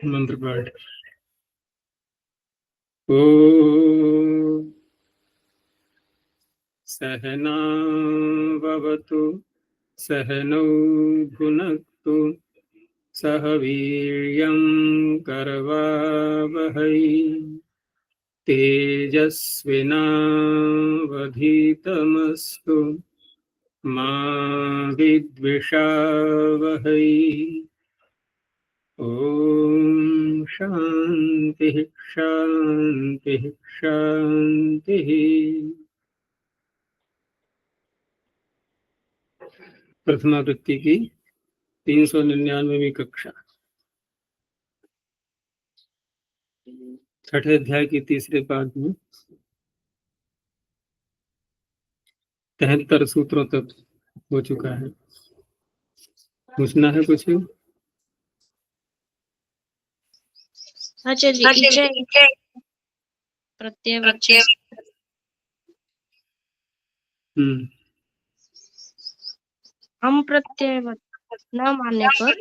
मंत्र पाठ। ओ सहना भवतु सहनौ भुनक्तु सह वीर्यं करवावहै तेजस्विनावधीतमस्तु मा विद्विषावहै। ओम शांति शांति शांति। प्रथमावृत्ति की 399वीं कक्षा, छठे अध्याय की तीसरे पाद में 73 सूत्रों तक हो चुका है। पूछना है कुछ? अच्छा जी, इच्छा प्रत्यय हम प्रत्यय न मानने पर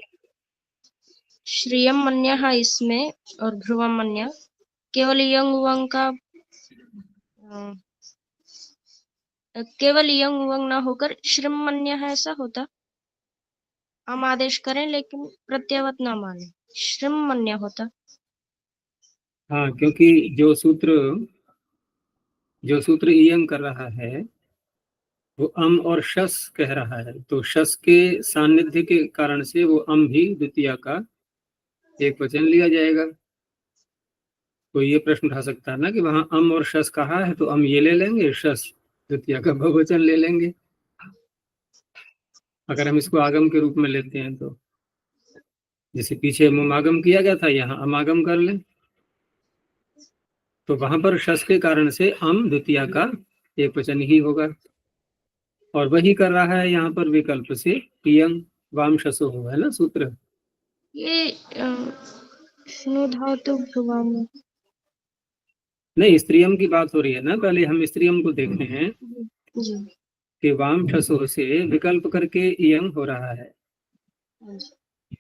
श्रियम मन्यः इसमें और ध्रुवम मन्य केवल यंग वंग का केवल यंग वंग न होकर श्रियम मन्य है, ऐसा होता। हम आदेश करें लेकिन प्रत्ययवत न माने, श्रियम मन्य होता। हाँ, क्योंकि जो सूत्र इयंग कर रहा है वो अम और शस कह रहा है, तो शस के सानिध्य के कारण से वो अम भी द्वितीया का एक वचन लिया जाएगा। तो ये प्रश्न उठा सकता है ना कि वहां अम और शस कहा है तो अम ये ले लेंगे, शस द्वितीया का बहुवचन ले लेंगे। अगर हम इसको आगम के रूप में लेते हैं तो जैसे पीछे मुमागम किया गया था, यहाँ अमागम कर लें तो वहां पर शस के कारण से अम द्वितीया का एक वचन ही होगा। और वही कर रहा है यहाँ पर विकल्प से पियंग वाम शसो हो, है ना सूत्र। ये तो भ्रुवम नहीं, स्त्रियम की बात हो रही है ना, पहले हम स्त्रियम को देखते हैं कि वाम शसो से विकल्प करके इयंग हो रहा है,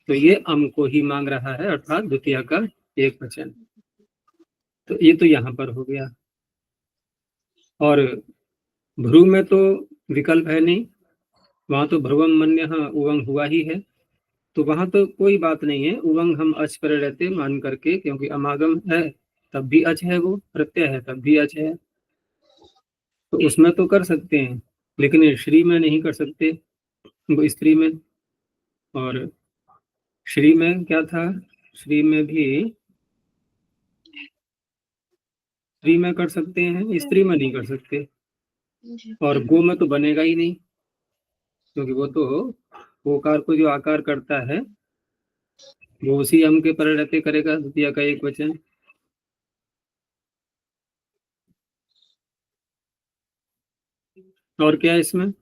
तो ये अम को ही मांग रहा है, अर्थात द्वितीया का एक वचन। तो ये तो यहाँ पर हो गया। और भ्रू में तो विकल्प है नहीं, वहां तो भ्रुवम मन्य उवंग हुआ ही है, तो वहां तो कोई बात नहीं है, उवंग हम अच पर रहते मान करके, क्योंकि अमागम है तब भी अच है, वो प्रत्यय है तब भी अच है, तो उसमें तो कर सकते हैं, लेकिन श्री में नहीं कर सकते, वो स्त्री में। और श्री में क्या था, श्री में भी स्त्री में कर सकते हैं, स्त्री में नहीं कर सकते। और गो में तो बनेगा ही नहीं, क्योंकि वो तो ओकार को जो आकार करता है वो उसी अम के पर रहते करेगा, द्वितीय का एक वचन। और क्या है इसमें?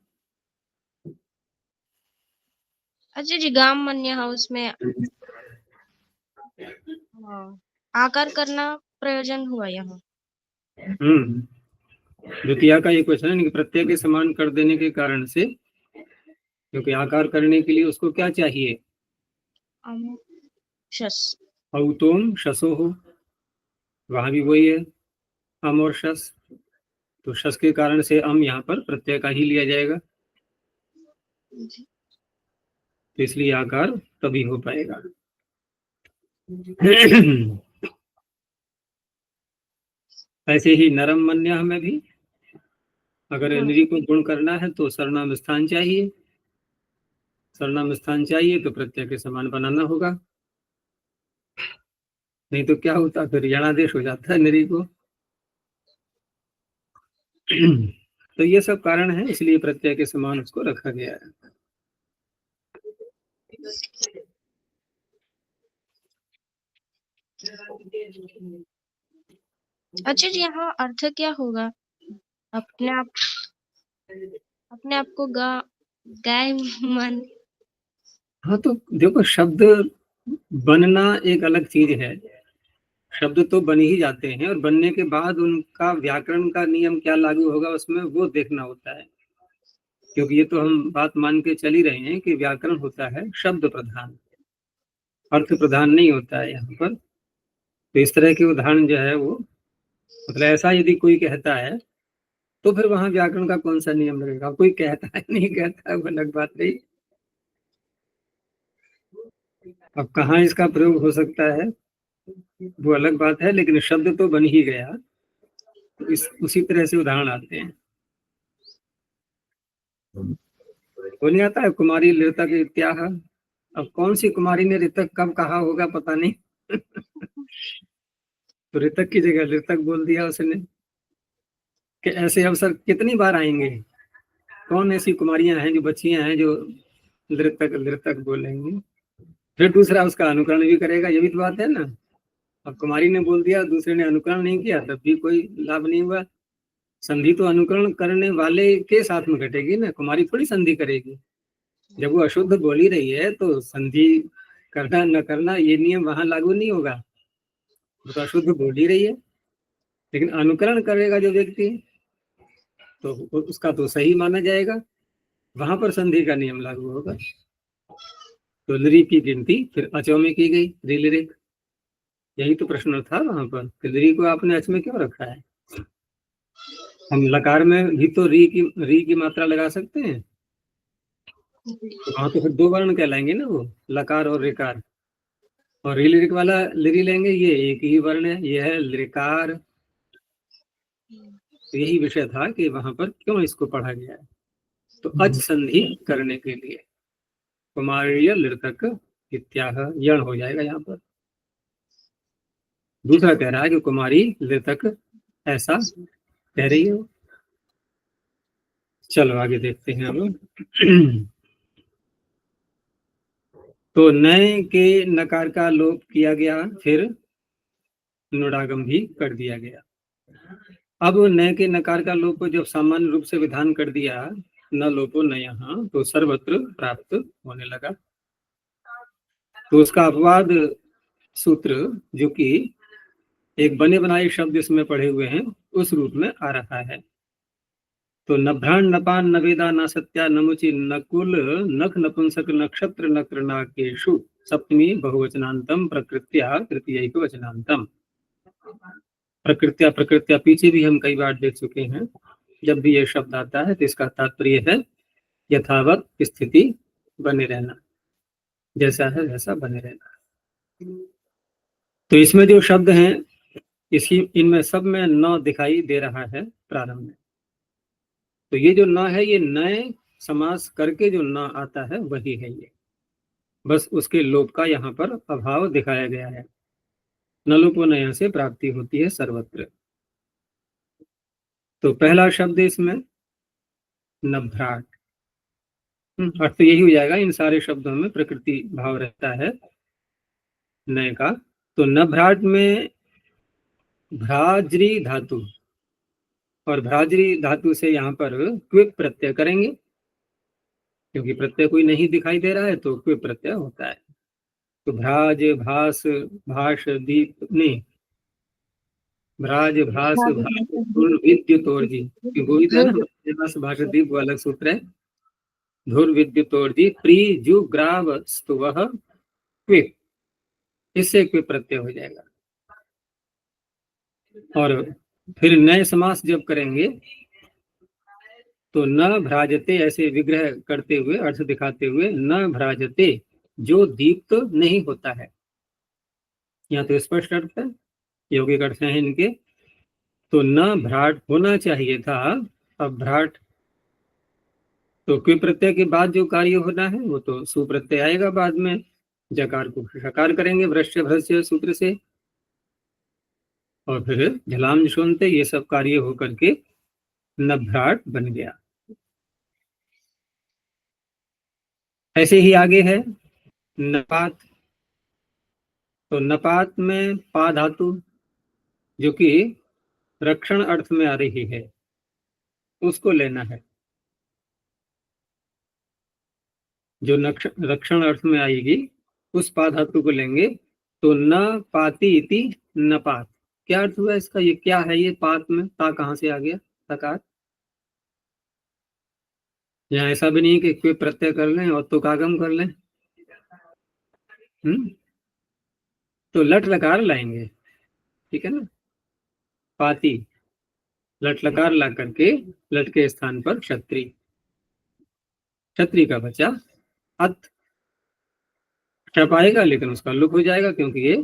अच्छा जी, गाम मन्य है, उसमें आकार करना प्रयोजन हुआ यहाँ। द्वितीय का एक वचन है, प्रत्यय के समान कर देने के कारण से, क्योंकि आकार करने के लिए उसको क्या चाहिए, शस। औतोम शसो हो, वहां भी वही है, अम और शस, तो शस के कारण से अम यहाँ पर प्रत्यय का ही लिया जाएगा, तो इसलिए आकार तभी हो पाएगा। ऐसे ही नरम मन्या में भी अगर निरी को गुण करना है तो सर्वनाम स्थान चाहिए, सर्वनाम स्थान चाहिए तो प्रत्यय के समान बनाना होगा, नहीं तो क्या होता, फिर यणादेश हो जाता है निरी को। तो ये सब कारण है, इसलिए प्रत्यय के समान उसको रखा गया है। अच्छा जी, यहाँ अर्थ क्या होगा? अपने आप को गाय मान। हाँ, तो देखो, शब्द बनना एक अलग चीज है, शब्द तो बन ही जाते हैं, और बनने के बाद उनका व्याकरण का नियम क्या लागू होगा उसमें वो देखना होता है, क्योंकि ये तो हम बात मान के चल ही रहे हैं कि व्याकरण होता है शब्द प्रधान, अर्थ प्रधान नहीं होता है यहाँ पर। तो इस तरह के उदाहरण जो है वो, मतलब ऐसा यदि कोई कहता है तो फिर वहां व्याकरण का कौन सा नियम लगेगा। कोई कहता है नहीं कहता है वो अलग बात रही। अब कहाँ इसका प्रयोग हो सकता है वो अलग बात है, लेकिन शब्द तो बन ही गया। तो इस उसी तरह से उदाहरण आते हैं। वो नहीं आता है कुमारी ऋतक इत्याह। अब कौन सी कुमारी ने ऋतक कब कहा होगा पता नहीं। तो ऋतक की जगह ऋतक बोल दिया उसने। कि ऐसे अवसर कितनी बार आएंगे। कौन ऐसी कुमारियां हैं जो बच्चियां हैं जो ऋतक ऋतक बोलेंगी। फिर दूसरा उसका अनुकरण भी करेगा, ये भी तो बात है ना। अब कुमारी ने बोल दिया, दूसरे ने अनुकरण नहीं किया, तब भी कोई लाभ नहीं हुआ। संधि तो अनुकरण करने वाले के साथ में घटेगी ना, कुमारी थोड़ी संधि करेगी। जब वो अशुद्ध बोल ही रही है तो संधि करना न करना ये नियम वहां लागू नहीं होगा। वो तो अशुद्ध बोल ही रही है, लेकिन अनुकरण करेगा जो व्यक्ति तो उसका तो सही माना जाएगा, वहां पर संधि का नियम लागू होगा। तो लरी की गिनती फिर अचो में की गई, रिलिरिक। यही तो प्रश्न था वहां पर, लरी को आपने अच में क्यों रखा है। हम लकार में भी तो री की मात्रा लगा सकते हैं। तो वहां तो फिर दो वर्ण कहलाएंगे ना वो, लकार और रिकार। और रिलिरिक वाला लिरी लेंगे, ये एक ही वर्ण है, ये है लिकार। तो यही विषय था कि वहां पर क्यों इसको पढ़ा गया है। तो अच संधि करने के लिए कुमारीय लृतक इत्याह यण हो जाएगा यहाँ पर। दूसरा कह रहा है कि कुमारी लृतक ऐसा कह रही है। चलो आगे देखते हैं अब। तो नए के नकार का लोप किया गया, फिर नुडागम भी कर दिया गया। अब नए के नकार का लोप जब सामान्य रूप से विधान कर दिया, न लोपो न यहाँ, तो सर्वत्र प्राप्त होने लगा। तो उसका अपवाद सूत्र जो कि एक बने बनाए शब्द इसमें पढ़े हुए हैं उस रूप में आ रहा है। तो नभ्राण नपान नवेदा न सत्या नमुचि नकुल नख नपुंसक नक्षत्र नक्र नाकेशु सप्तमी बहुवचनांतम प्रकृत्या तृतीय वचनांतम। प्रकृत्या प्रकृत्या पीछे भी हम कई बार देख चुके हैं। जब भी ये शब्द आता है तो इसका तात्पर्य है यथावत स्थिति बने रहना, जैसा है वैसा बने रहना। तो इसमें जो शब्द हैं इसी इनमें सब में न दिखाई दे रहा है प्रारंभ में। तो ये जो न है ये नए समास करके जो न आता है वही है ये, बस उसके लोप का यहाँ पर अभाव दिखाया गया है। न लोपो नया से प्राप्ति होती है सर्वत्र। तो पहला शब्द इसमें नभ्राट। अर्थ यही हो जाएगा, इन सारे शब्दों में प्रकृति भाव रहता है नए का। तो नभ्राट में भ्राजरी धातु, और भ्राजरी धातु से यहाँ पर क्विप प्रत्यय करेंगे, क्योंकि प्रत्यय कोई नहीं दिखाई दे रहा है तो क्विप प्रत्यय होता है। तो भ्राज भास भाष दीप नहीं, भ्राज भास भाष विद्युतोर्जी, वही था ना, भास भाष दीप वो अलग सूत्र है। धुर विद्युतोर्जी प्री जु ग्राव स्तुव क्विप, इससे क्विप प्रत्यय हो जाएगा। और फिर नए समास जब करेंगे तो न भ्राजते ऐसे विग्रह करते हुए अर्थ दिखाते हुए न भ्राजते जो दीप्त नहीं होता है। यहाँ तो स्पष्ट अर्थ है, यौगिक अर्थ हैं इनके। तो न भ्राट होना चाहिए था, अब भ्राट। तो क्विप प्रत्यय के बाद जो कार्य होना है वो तो सुप्रत्यय आएगा बाद में, जकार को शकार करेंगे वृश्च भ्रश्य सूत्र से, और फिर झलाम सुनते ये सब कार्य होकर के नभ्राट बन गया। ऐसे ही आगे है नपात। तो नपात में पा धातु जो कि रक्षण अर्थ में आ रही है उसको लेना है। जो रक्षण अर्थ में आएगी उस पा धातु को लेंगे। तो न पाती इति नपात, क्या अर्थ हुआ इसका, ये क्या है, ये पात में ता कहाँ से आ गया तकार। यहाँ ऐसा भी नहीं कि कोई प्रत्यय कर लें और तुकागम कर लें। तो लट लकार लाएंगे, ठीक है ना, पाती, लट लकार ला करके लट के स्थान पर क्षत्रि, क्षत्रि का बचा अत, टप आएगा लेकिन उसका लुक हो जाएगा क्योंकि ये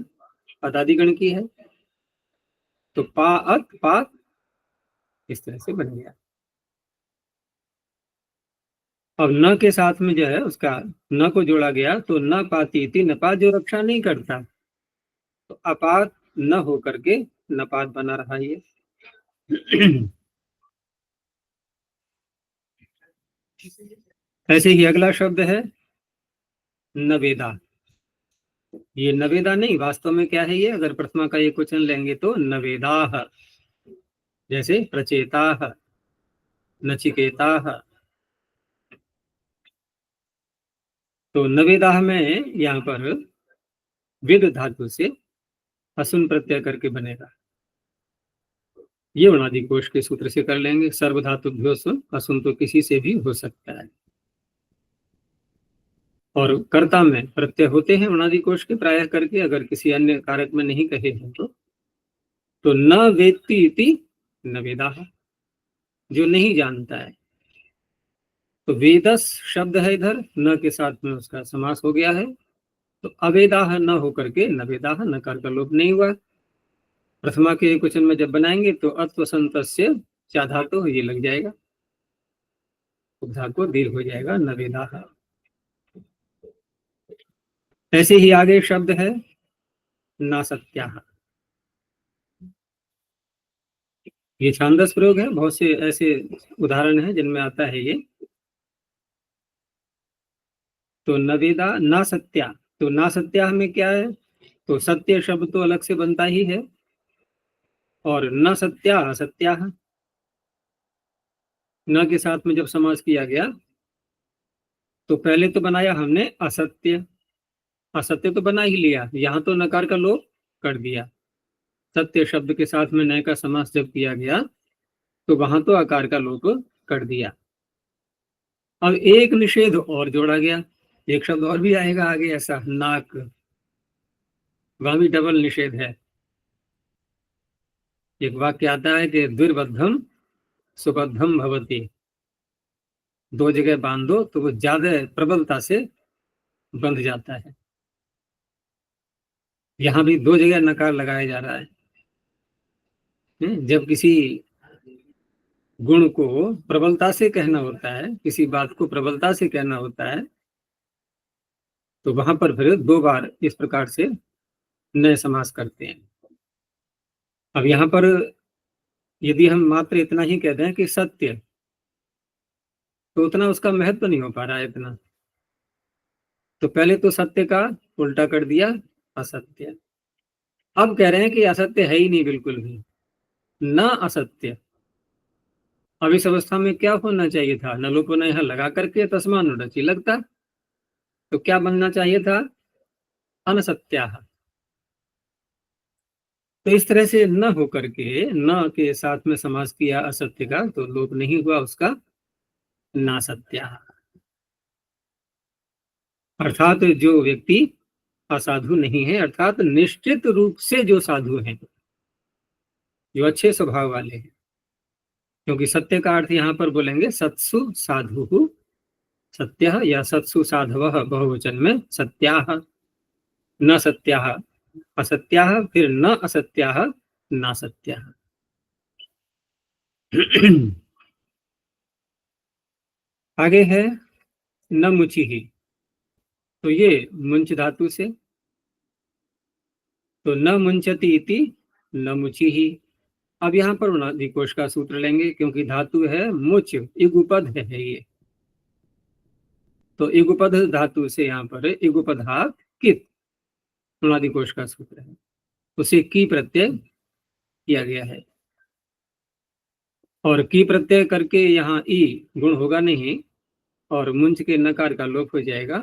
पदादिगण की है। तो पा अत पा इस तरह से बन गया। अब न के साथ में जो है उसका न को जोड़ा गया तो न पाती थी, नपात जो रक्षा नहीं करता, तो अपात न हो करके नपात बना रहा ये। ऐसे ही अगला शब्द है नवेदा। ये नवेदा नहीं, वास्तव में क्या है ये, अगर प्रथमा का एक वचन लेंगे तो नवेदाः, जैसे प्रचेताः, नचिकेताः। तो नवेदाः में यहाँ पर विद धातु से असुन प्रत्यय करके बनेगा। ये उणादि कोश के सूत्र से कर लेंगे, सर्व धातुभ्यो सुन, असुन तो किसी से भी हो सकता है। और कर्ता में प्रत्यय होते हैं उणादि कोश के प्रायः करके, अगर किसी अन्य कारक में नहीं कहे हैं तो न वेत्ति इति नवेदाः, जो नहीं जानता है। तो वेदस शब्द है इधर, न के साथ में उसका समास हो गया है, तो अवेदाः न होकर के नवेदाः, नकार का लोप नहीं हुआ। प्रथमा के एक वचन में जब बनाएंगे तो अत्वसंतस्य चा धातु ये लग जाएगा, उपधा को दीर्घ हो जाएगा, नवेदाः। ऐसे ही आगे शब्द है नासत्याः। ये छांदस प्रयोग है, बहुत से ऐसे उदाहरण हैं जिनमें आता है ये। तो नवेदा ना सत्या, तो ना सत्या में क्या है, तो सत्य शब्द तो अलग से बनता ही है, और न सत्या असत्या, न के साथ में जब समास किया गया तो पहले तो बनाया हमने असत्य, असत्य तो बना ही लिया, यहाँ तो नकार का लोप कर दिया। सत्य शब्द के साथ में नय का समास जब किया गया तो वहां तो आकार का लोप कर दिया। अब एक निषेध और जोड़ा गया, एक शब्द और भी आएगा आगे ऐसा, नाक, वहां भी डबल निषेध है। एक वाक्य आता है कि दुर्बद्धम सुबद्धम भवति, दो जगह बांधो तो वो ज्यादा प्रबलता से बंध जाता है। यहां भी दो जगह नकार लगाया जा रहा है। जब किसी गुण को प्रबलता से कहना होता है, किसी बात को प्रबलता से कहना होता है, तो वहां पर फिर दो बार इस प्रकार से नए समास करते हैं। अब यहाँ पर यदि हम मात्र इतना ही कहते हैं कि सत्य, तो उतना उसका महत्व नहीं हो पा रहा है इतना। तो पहले तो सत्य का उल्टा कर दिया असत्य, अब कह रहे हैं कि असत्य है ही नहीं बिल्कुल भी, न असत्य। अब इस अवस्था में क्या होना चाहिए था, नलोपन यहाँ लगा करके तस्मानुडची लगता, तो क्या बनना चाहिए था, अनसत्याः। तो इस तरह से न होकर के न के साथ में समास किया असत्य का, तो लोप नहीं हुआ उसका, नासत्याः। अर्थात जो व्यक्ति असाधु नहीं है, अर्थात निश्चित रूप से जो साधु हैं, जो अच्छे स्वभाव वाले हैं, क्योंकि सत्य का अर्थ यहाँ पर बोलेंगे सत्सु साधु, सत्य या सत्सु साधवः बहुवचन में सत्याः, न सत्याः असत्याः, फिर न असत्याः नासत्याः। आगे है न मुचिहि, तो ये मुंच धातु से, तो न मुंचति इति न मुचिहि। अब यहाँ पर उणादि कोश का सूत्र लेंगे, क्योंकि धातु है मुच, इगुपद है ये, तो इगुपद धातु से यहाँ पर इगुपधात कित उणादि कोश का सूत्र है, उसे की प्रत्यय किया गया है। और की प्रत्यय करके यहाँ ई गुण होगा नहीं, और मुंच के नकार का लोप हो जाएगा,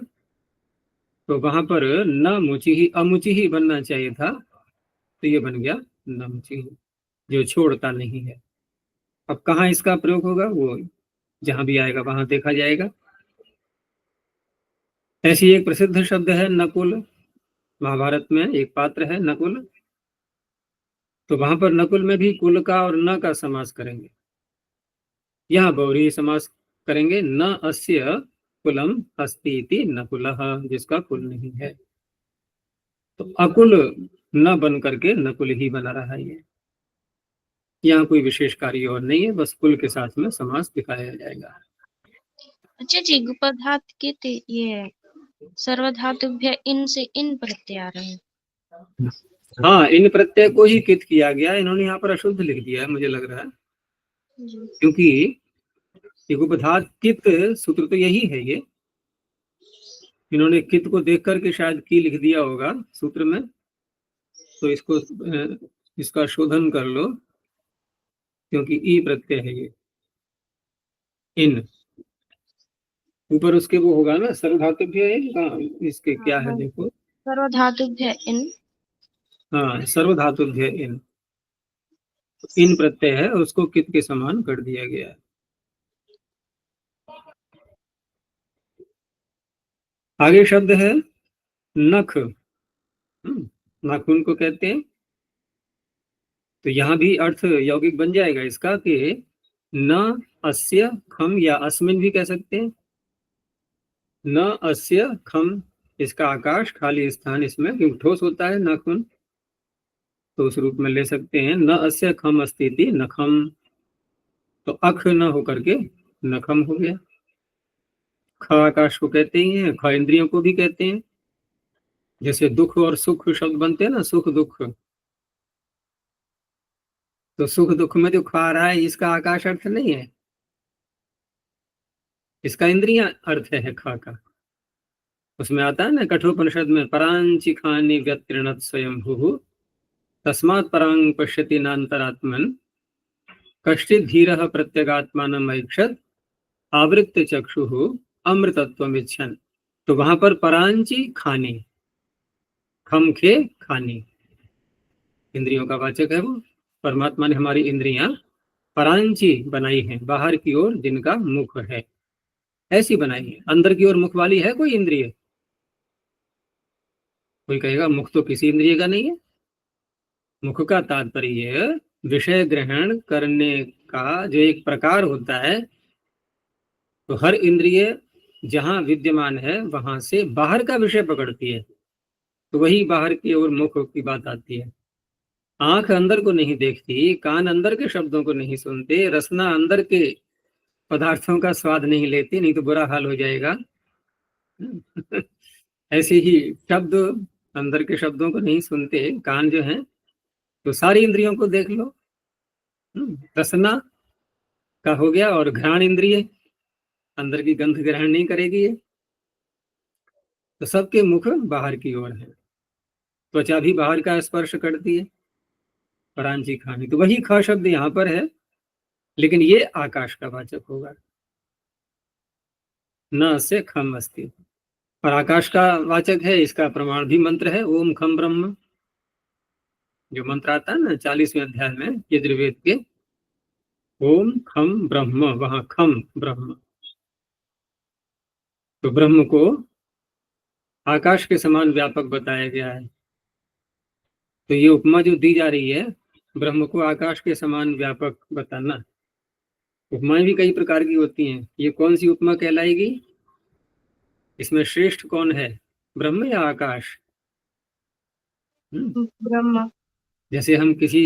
तो वहां पर न मुचि ही अमुचि ही बनना चाहिए था, तो ये बन गया न मुचि ही, जो छोड़ता नहीं है। अब कहाँ इसका प्रयोग होगा, वो जहां भी आएगा वहां देखा जाएगा। ऐसी एक प्रसिद्ध शब्द है नकुल, महाभारत में एक पात्र है नकुल, तो वहां पर नकुल में भी कुल का और न का समास करेंगे। यहाँ बहुव्रीहि समास करेंगे, न अस्य कुलम अस्ति इति नकुलः, जिसका कुल नहीं है। तो अकुल न बन करके नकुल ही बना रहा है। ये यहाँ कोई विशेष कार्य और नहीं है, बस कुल के साथ में समास दिखाया जाएगा। अच्छा जी, उपधात के थे ये सर्वधातुभ्य इन से इन प्रत्यय आ रहे हैं। हाँ, इन प्रत्यय को ही कित किया गया, इन्होंने यहाँ पर अशुद्ध लिख दिया है मुझे लग रहा है, क्योंकि उपधात कित सूत्र तो यही है। ये इन्होंने कित को देख करके शायद की लिख दिया होगा सूत्र में, तो इसका शोधन कर लो, क्योंकि ई प्रत्यय है ये इन। ऊपर उसके वो होगा ना सर्वधातुभ्य इन, इसके क्या है देखो, सर्वधातुभ्य इन। हाँ, सर्वधातुभ्य इन, इन प्रत्यय है, उसको कित के समान कर दिया गया है। आगे शब्द है नख, नाखून को कहते हैं। तो यहाँ भी अर्थ यौगिक बन जाएगा इसका कि न अस्य खम, या अस्मिन भी कह सकते हैं। न अस्य खम, इसका आकाश खाली स्थान, इसमें क्योंकि ठोस होता है नाखून, तो उस रूप में ले सकते हैं। न अस्य खम अस्ति नखम, तो अख न होकर के नखम हो गया। ख आकाश को कहते ही हैं, ख इंद्रियों को भी कहते हैं। जैसे दुख और सुख शब्द बनते हैं ना, सुख दुख, तो सुख दुख में जो खा रहा है इसका आकाश अर्थ नहीं है, इसका इंद्रिया अर्थ है खा का। उसमें आता है ना कठोपनिषद में, परांची खानी व्यतीर्णत स्वयं भू तस्मात् परांग पश्यति नान्तरात्मन कश्चित् धीरः प्रत्यगात्मानम् ऐक्षत आवृत्त चक्षुः अमृतत्वम् इच्छन्। तो वहां पर परांची खानी, खम खे खानी, इंद्रियों का वाचक है वो। परमात्मा ने हमारी इंद्रियां परांची बनाई हैं, बाहर की ओर जिनका मुख है, ऐसी बनाई है। अंदर की ओर मुख वाली है कोई इंद्रिय? कोई कहेगा मुख तो किसी इंद्रिय का नहीं है। मुख का तात्पर्य विषय ग्रहण करने का जो एक प्रकार होता है, तो हर इंद्रिय जहां विद्यमान है वहां से बाहर का विषय पकड़ती है, तो वही बाहर की ओर मुख की बात आती है। आंख अंदर को नहीं देखती, कान अंदर के शब्दों को नहीं सुनते, रसना अंदर के पदार्थों का स्वाद नहीं लेती, नहीं तो बुरा हाल हो जाएगा। ऐसे ही शब्द अंदर के शब्दों को नहीं सुनते कान जो है, तो सारी इंद्रियों को देख लो। रसना का हो गया, और घ्राण इंद्रिय अंदर की गंध ग्रहण नहीं करेगी ये, तो सबके मुख बाहर की ओर है। त्वचा भी बाहर का स्पर्श करती है, परांची खानी, तो वही ख शब्द यहाँ पर है, लेकिन ये आकाश का वाचक होगा। न से खम अस्ति, और आकाश का वाचक है, इसका प्रमाण भी मंत्र है, ओम खम ब्रह्म, जो मंत्र आता है ना 40वें अध्याय में यजुर्वेद के, ओम खम ब्रह्म, वहां खम ब्रह्म। तो ब्रह्म को आकाश के समान व्यापक बताया गया है। तो ये उपमा जो दी जा रही है, ब्रह्म को आकाश के समान व्यापक बताना, उपमाएं भी कई प्रकार की होती हैं। ये कौन सी उपमा कहलाएगी? इसमें श्रेष्ठ कौन है, ब्रह्म या आकाश? ब्रह्म। जैसे हम किसी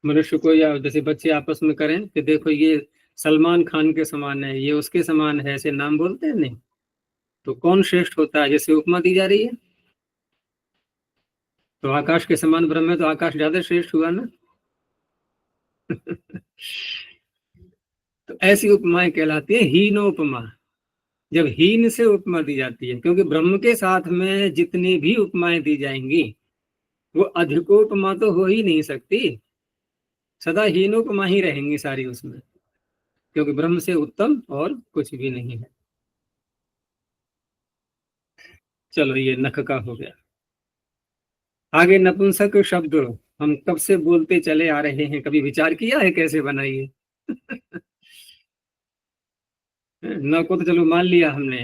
मनुष्य को, या जैसे बच्चे आपस में करें कि देखो ये सलमान खान के समान है, ये उसके समान है, ऐसे नाम बोलते हैं नहीं, तो कौन श्रेष्ठ होता है? जैसे उपमा दी जा रही है, तो आकाश के समान ब्रह्म है, तो आकाश ज्यादा श्रेष्ठ हुआ ना। तो ऐसी उपमाएं कहलाती है हीनोपमा, जब हीन से उपमा दी जाती है, क्योंकि ब्रह्म के साथ में जितनी भी उपमाएं दी जाएंगी वो अधिकोपमा तो हो ही नहीं सकती, सदा हीनोपमा ही रहेंगी सारी उसमें, क्योंकि ब्रह्म से उत्तम और कुछ भी नहीं है। चलो, ये नख का हो गया। आगे नपुंसक शब्द हम कब से बोलते चले आ रहे हैं, कभी विचार किया है कैसे बनाइए? न को तो चलो मान लिया हमने,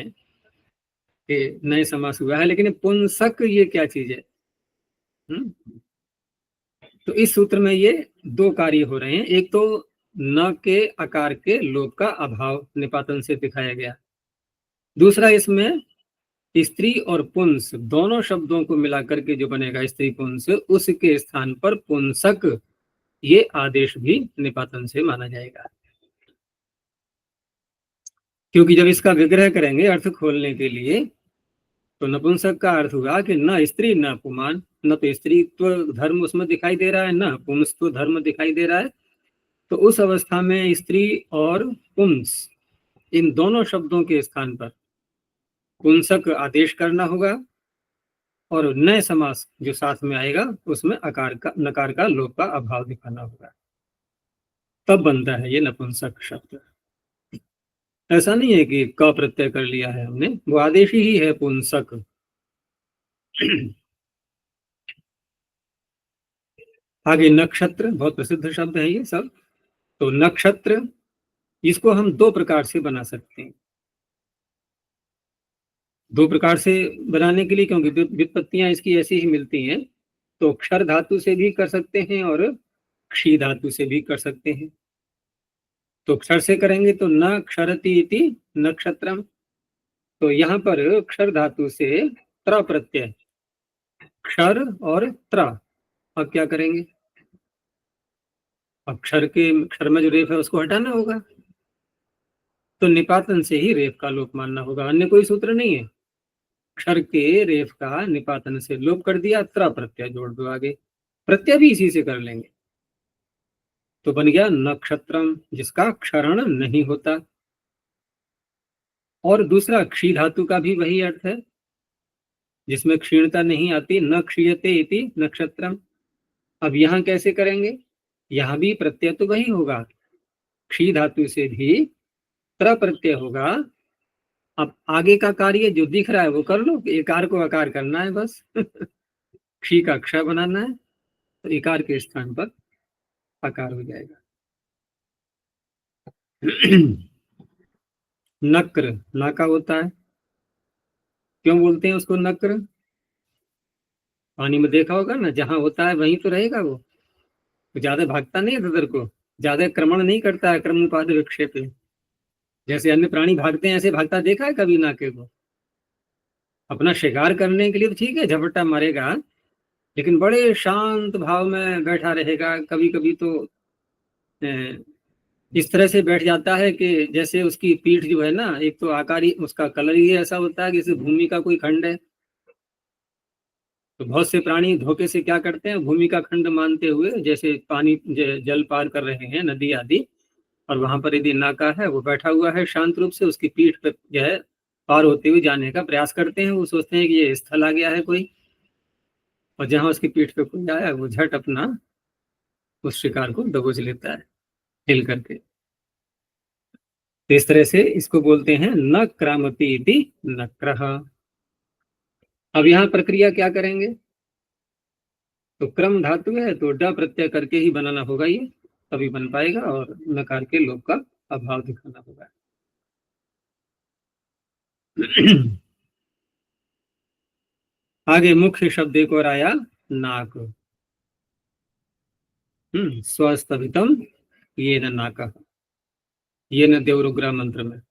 ये नए समास हुआ है। लेकिन पुंसक ये क्या चीज है? तो इस सूत्र में ये दो कार्य हो रहे हैं। एक तो न के आकार के लोप का अभाव निपातन से दिखाया गया। दूसरा इसमें स्त्री और पुंस दोनों शब्दों को मिलाकर के जो बनेगा स्त्री पुंस, उसके स्थान पर पुंसक ये आदेश भी निपातन से माना जाएगा। क्योंकि जब इसका विग्रह करेंगे अर्थ खोलने के लिए, तो नपुंसक का अर्थ हुआ कि न स्त्री न पुमान, न तो स्त्रीत्व धर्म उसमें दिखाई दे रहा है, न पुंसत्व धर्म दिखाई दे रहा है। तो उस अवस्था में स्त्री और पुंस इन दोनों शब्दों के स्थान पर पुंसक आदेश करना होगा, और नए समास जो साथ में आएगा उसमें आकार का नकार का लोप का अभाव दिखाना होगा, तब बनता है ये नपुंसक शब्द। ऐसा नहीं है कि क प्रत्यय कर लिया है हमने, वो आदेश ही है पुंसक। आगे नक्षत्र, बहुत प्रसिद्ध शब्द है ये सब। तो नक्षत्र, इसको हम दो प्रकार से बना सकते हैं। दो प्रकार से बनाने के लिए, क्योंकि व्युत्पत्तियां इसकी ऐसी ही मिलती हैं, तो क्षर धातु से भी कर सकते हैं और क्षी धातु से भी कर सकते हैं। तो क्षर से करेंगे तो न क्षरति इति नक्षत्रम। तो यहाँ पर क्षर धातु से त्र प्रत्यय, क्षर और त्र। अब क्या करेंगे? अक्षर में जो रेफ है उसको हटाना होगा, तो निपातन से ही रेफ का लोप मानना होगा, अन्य कोई सूत्र नहीं है। क्षर के रेफ का निपातन से लोप कर दिया, त्र प्रत्यय जोड़ दो आगे, प्रत्यय भी इसी से कर लेंगे, तो बन गया नक्षत्रम, जिसका क्षरण नहीं होता। और दूसरा क्षी धातु का भी वही अर्थ है, जिसमें क्षीणता नहीं आती, न क्षीयते इति नक्षत्रम। अब यहाँ कैसे करेंगे? यहाँ भी प्रत्यय तो वही होगा, क्षी धातु से भी त्र प्रत्यय होगा। अब आगे का कार्य जो दिख रहा है वो कर लो, इकार को आकार करना है बस। क्षी का क्ष बनाना है, तो इकार के स्थान पर आकार हो जाएगा। नक्र, नाका होता है, क्यों बोलते हैं उसको नक्र? पानी में देखा होगा ना, जहां होता है वहीं तो रहेगा वो, ज्यादा भागता नहीं है इधर को, ज्यादा क्रमण नहीं करता है, क्रमोपाद विक्षेप। जैसे अन्य प्राणी भागते हैं ऐसे भागता देखा है कभी नाके को? अपना शिकार करने के लिए तो ठीक है, झपट्टा मारेगा, लेकिन बड़े शांत भाव में बैठा रहेगा। कभी कभी तो इस तरह से बैठ जाता है कि जैसे उसकी पीठ जो है ना, एक तो आकार ही उसका कलर ही ऐसा होता है कि जैसे भूमि का कोई खंड है। तो बहुत से प्राणी धोखे से क्या करते हैं, भूमि का खंड मानते हुए, जैसे पानी जल पार कर रहे हैं, नदी आदि, और वहां पर यदि नाका है, वो बैठा हुआ है शांत रूप से, उसकी पीठ पर जो है पार होते हुए जाने का प्रयास करते हैं। वो सोचते हैं कि ये स्थल आ गया है कोई, और जहां उसकी पीठ पे कोई आया वो झट अपना उस शिकार को दबोच लेता है हिल करके। तो इस तरह से इसको बोलते हैं न क्रामति इति नक्रह। अब यहाँ प्रक्रिया क्या करेंगे? तो क्रम धातु है तो ड प्रत्यय करके ही बनाना होगा, ये तभी बन पाएगा, और नकार के लोप का अभाव दिखाना होगा। आगे मुख्य शब्द एक और आया, नाक। स्वस्तभितम ये न नाक, ये न देवरुग्रह मंत्र में।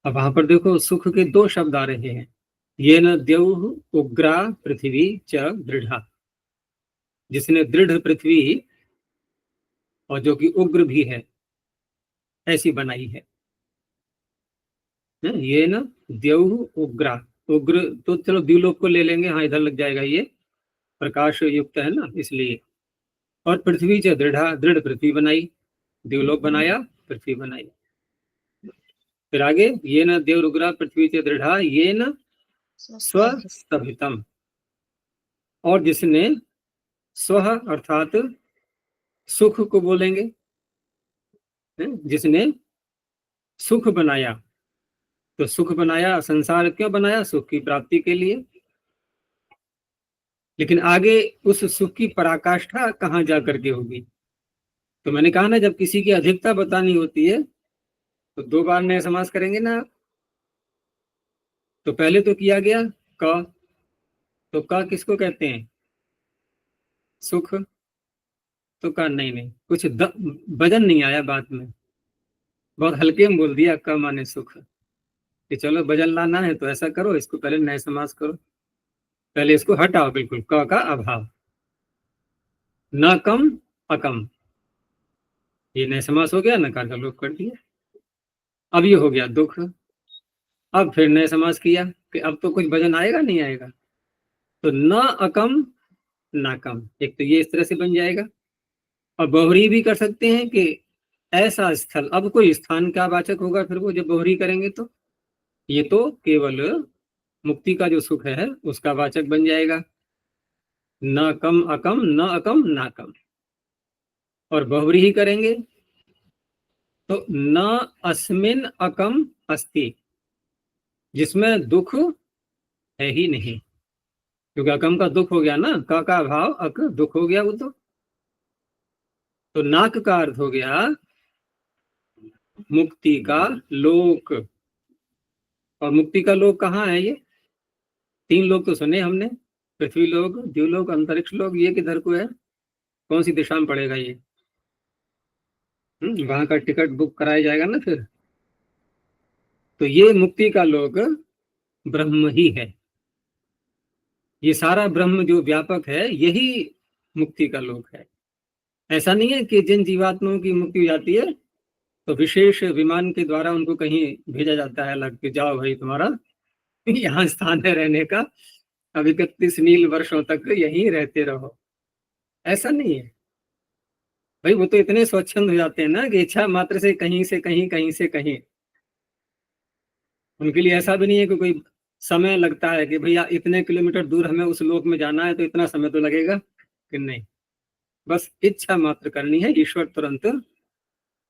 अब वहां पर देखो सुख के दो शब्द आ रहे हैं, ये न देव उग्रा पृथ्वी च दृढ़ा, जिसने दृढ़ पृथ्वी और जो कि उग्र भी है ऐसी बनाई है। ये न देव उग्रा, उग्र तो चलो द्विलोक को ले लेंगे, हाँ इधर लग जाएगा, ये प्रकाश युक्त है ना इसलिए। और पृथ्वी च दृढ़ा, दृढ़ पृथ्वी बनाई, द्विलोक बनाया, पृथ्वी बनाई। फिर आगे ये न देव उग्रा पृथ्वी च दृढ़ा ये न स्वस्तभितम, और जिसने स्व अर्थात सुख को बोलेंगे, जिसने सुख बनाया। तो सुख बनाया, संसार क्यों बनाया? सुख की प्राप्ति के लिए। लेकिन आगे उस सुख की पराकाष्ठा कहाँ जा करके होगी? तो मैंने कहा ना, जब किसी की अधिकता बतानी होती है तो दो बार नए समास करेंगे ना, तो पहले तो किया गया क, तो क किसको कहते हैं? सुख। तो का नहीं नहीं, कुछ वजन नहीं आया बात में, बहुत हल्के में बोल दिया क माने सुख, कि चलो वजन लाना है तो ऐसा करो, इसको पहले नए समास करो, पहले इसको हटाओ बिल्कुल, क का अभाव, न कम अकम, ये नए समास हो गया, नकार का लोप कर दिया। अब ये हो गया दुख। अब फिर नए समास किया कि अब तो कुछ वजन आएगा नहीं आएगा, तो न अकम ना कम, एक तो ये इस तरह से बन जाएगा। और बहुरी भी कर सकते हैं कि ऐसा स्थल, अब कोई स्थान का वाचक होगा फिर वो जब बहुरी करेंगे, तो ये तो केवल मुक्ति का जो सुख है उसका वाचक बन जाएगा, न कम अकम, न अकम ना कम। और बहुरी ही करेंगे तो न अस्मिन अकम अस्ति, जिसमें दुख है ही नहीं, क्योंकि अकम का दुख हो गया ना, का भाव अक दुख हो गया वो तो नाक का अर्थ हो गया मुक्ति का लोक। और मुक्ति का लोक कहाँ है? ये 3 लोक तो सुने हमने, पृथ्वी लोक, द्युलोक, अंतरिक्ष लोक, ये किधर को है? कौन सी दिशा में पड़ेगा ये? वहां का टिकट बुक कराया जाएगा ना फिर। तो ये मुक्ति का लोक ब्रह्म ही है, ये सारा ब्रह्म जो व्यापक है यही मुक्ति का लोक है। ऐसा नहीं है कि जिन जीवात्माओं की मुक्ति हो जाती है तो विशेष विमान के द्वारा उनको कहीं भेजा जाता है अलग, कि जाओ भाई तुम्हारा यहाँ स्थान है रहने का, अब 31 नील वर्षों तक यहीं रहते रहो, ऐसा नहीं है भाई। वो तो इतने स्वच्छंद हो जाते हैं ना कि इच्छा मात्र से कहीं से कहीं, कहीं से कहीं। उनके लिए ऐसा भी नहीं है कि कोई समय लगता है कि भैया इतने किलोमीटर दूर हमें उस लोक में जाना है तो इतना समय तो लगेगा, कि नहीं, बस इच्छा मात्र करनी है, ईश्वर तुरंत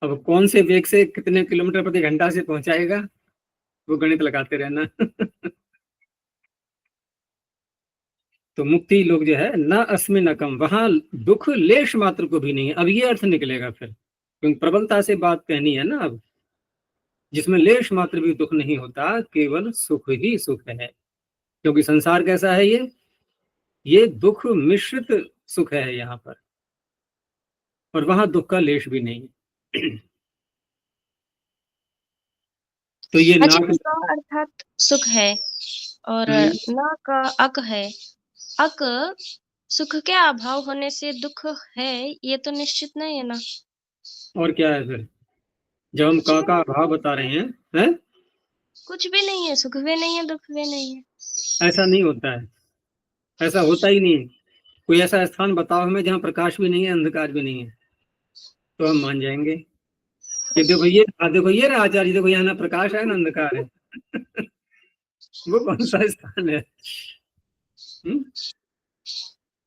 अब कौन से वेग से कितने किलोमीटर प्रति घंटा से पहुंचाएगा वो गणित लगाते रहना तो मुक्ति लोग जो है न अस्मिन न कम, वहां दुख लेश मात्र को भी नहीं है। अब ये अर्थ निकलेगा फिर, क्योंकि प्रबलता से बात कहनी है ना, अब जिसमें लेश मात्र भी दुख नहीं होता, केवल सुख ही सुख है। क्योंकि संसार कैसा है? ये दुख मिश्रित सुख है यहाँ पर, और वहां दुख का लेश भी नहीं है तो ये अच्छा, नाक का अर्थात सुख है और ना का अक है। अक सुख के अभाव होने से दुख है, ये तो निश्चित नहीं है ना। और क्या है फिर? जब हम का अभाव बता रहे हैं? कुछ भी नहीं है, सुख भी नहीं है, दुख भी नहीं है। ऐसा नहीं होता है, ऐसा होता ही नहीं है। कोई ऐसा स्थान बताओ हमें जहाँ प्रकाश भी नहीं है, अंधकार भी नहीं है, तो हम मान जाएंगे कि देखो ये रहा आचार्य, देखो यहाँ ना प्रकाश है ना अंधकार है वो कौन सा स्थान है?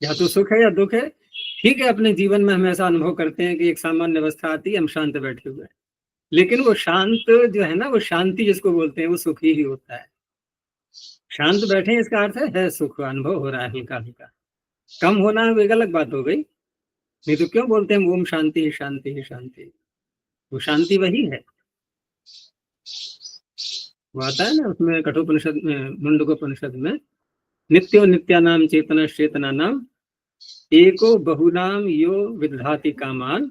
या तो सुख है या दुख है। ठीक है, अपने जीवन में हम ऐसा अनुभव करते हैं कि एक सामान्य अवस्था आती है, हम शांत बैठे हुए हैं, लेकिन वो शांत जो है ना, वो शांति जिसको बोलते हैं, वो सुख ही होता है। शांत बैठे हैं इसका अर्थ है सुख अनुभव हो रहा है, हल्का हल्का। कम होना है वो एक अलग बात हो गई, नहीं तो क्यों बोलते हैं ओम शांति शांति शांति? वो शांति वही है। वो आता है ना उसमें कठोपनिषद में, मुंडकोपनिषद में, नित्यो नित्यानाम चेतना चेतना नाम एको बहुनाम यो विदधाति कामान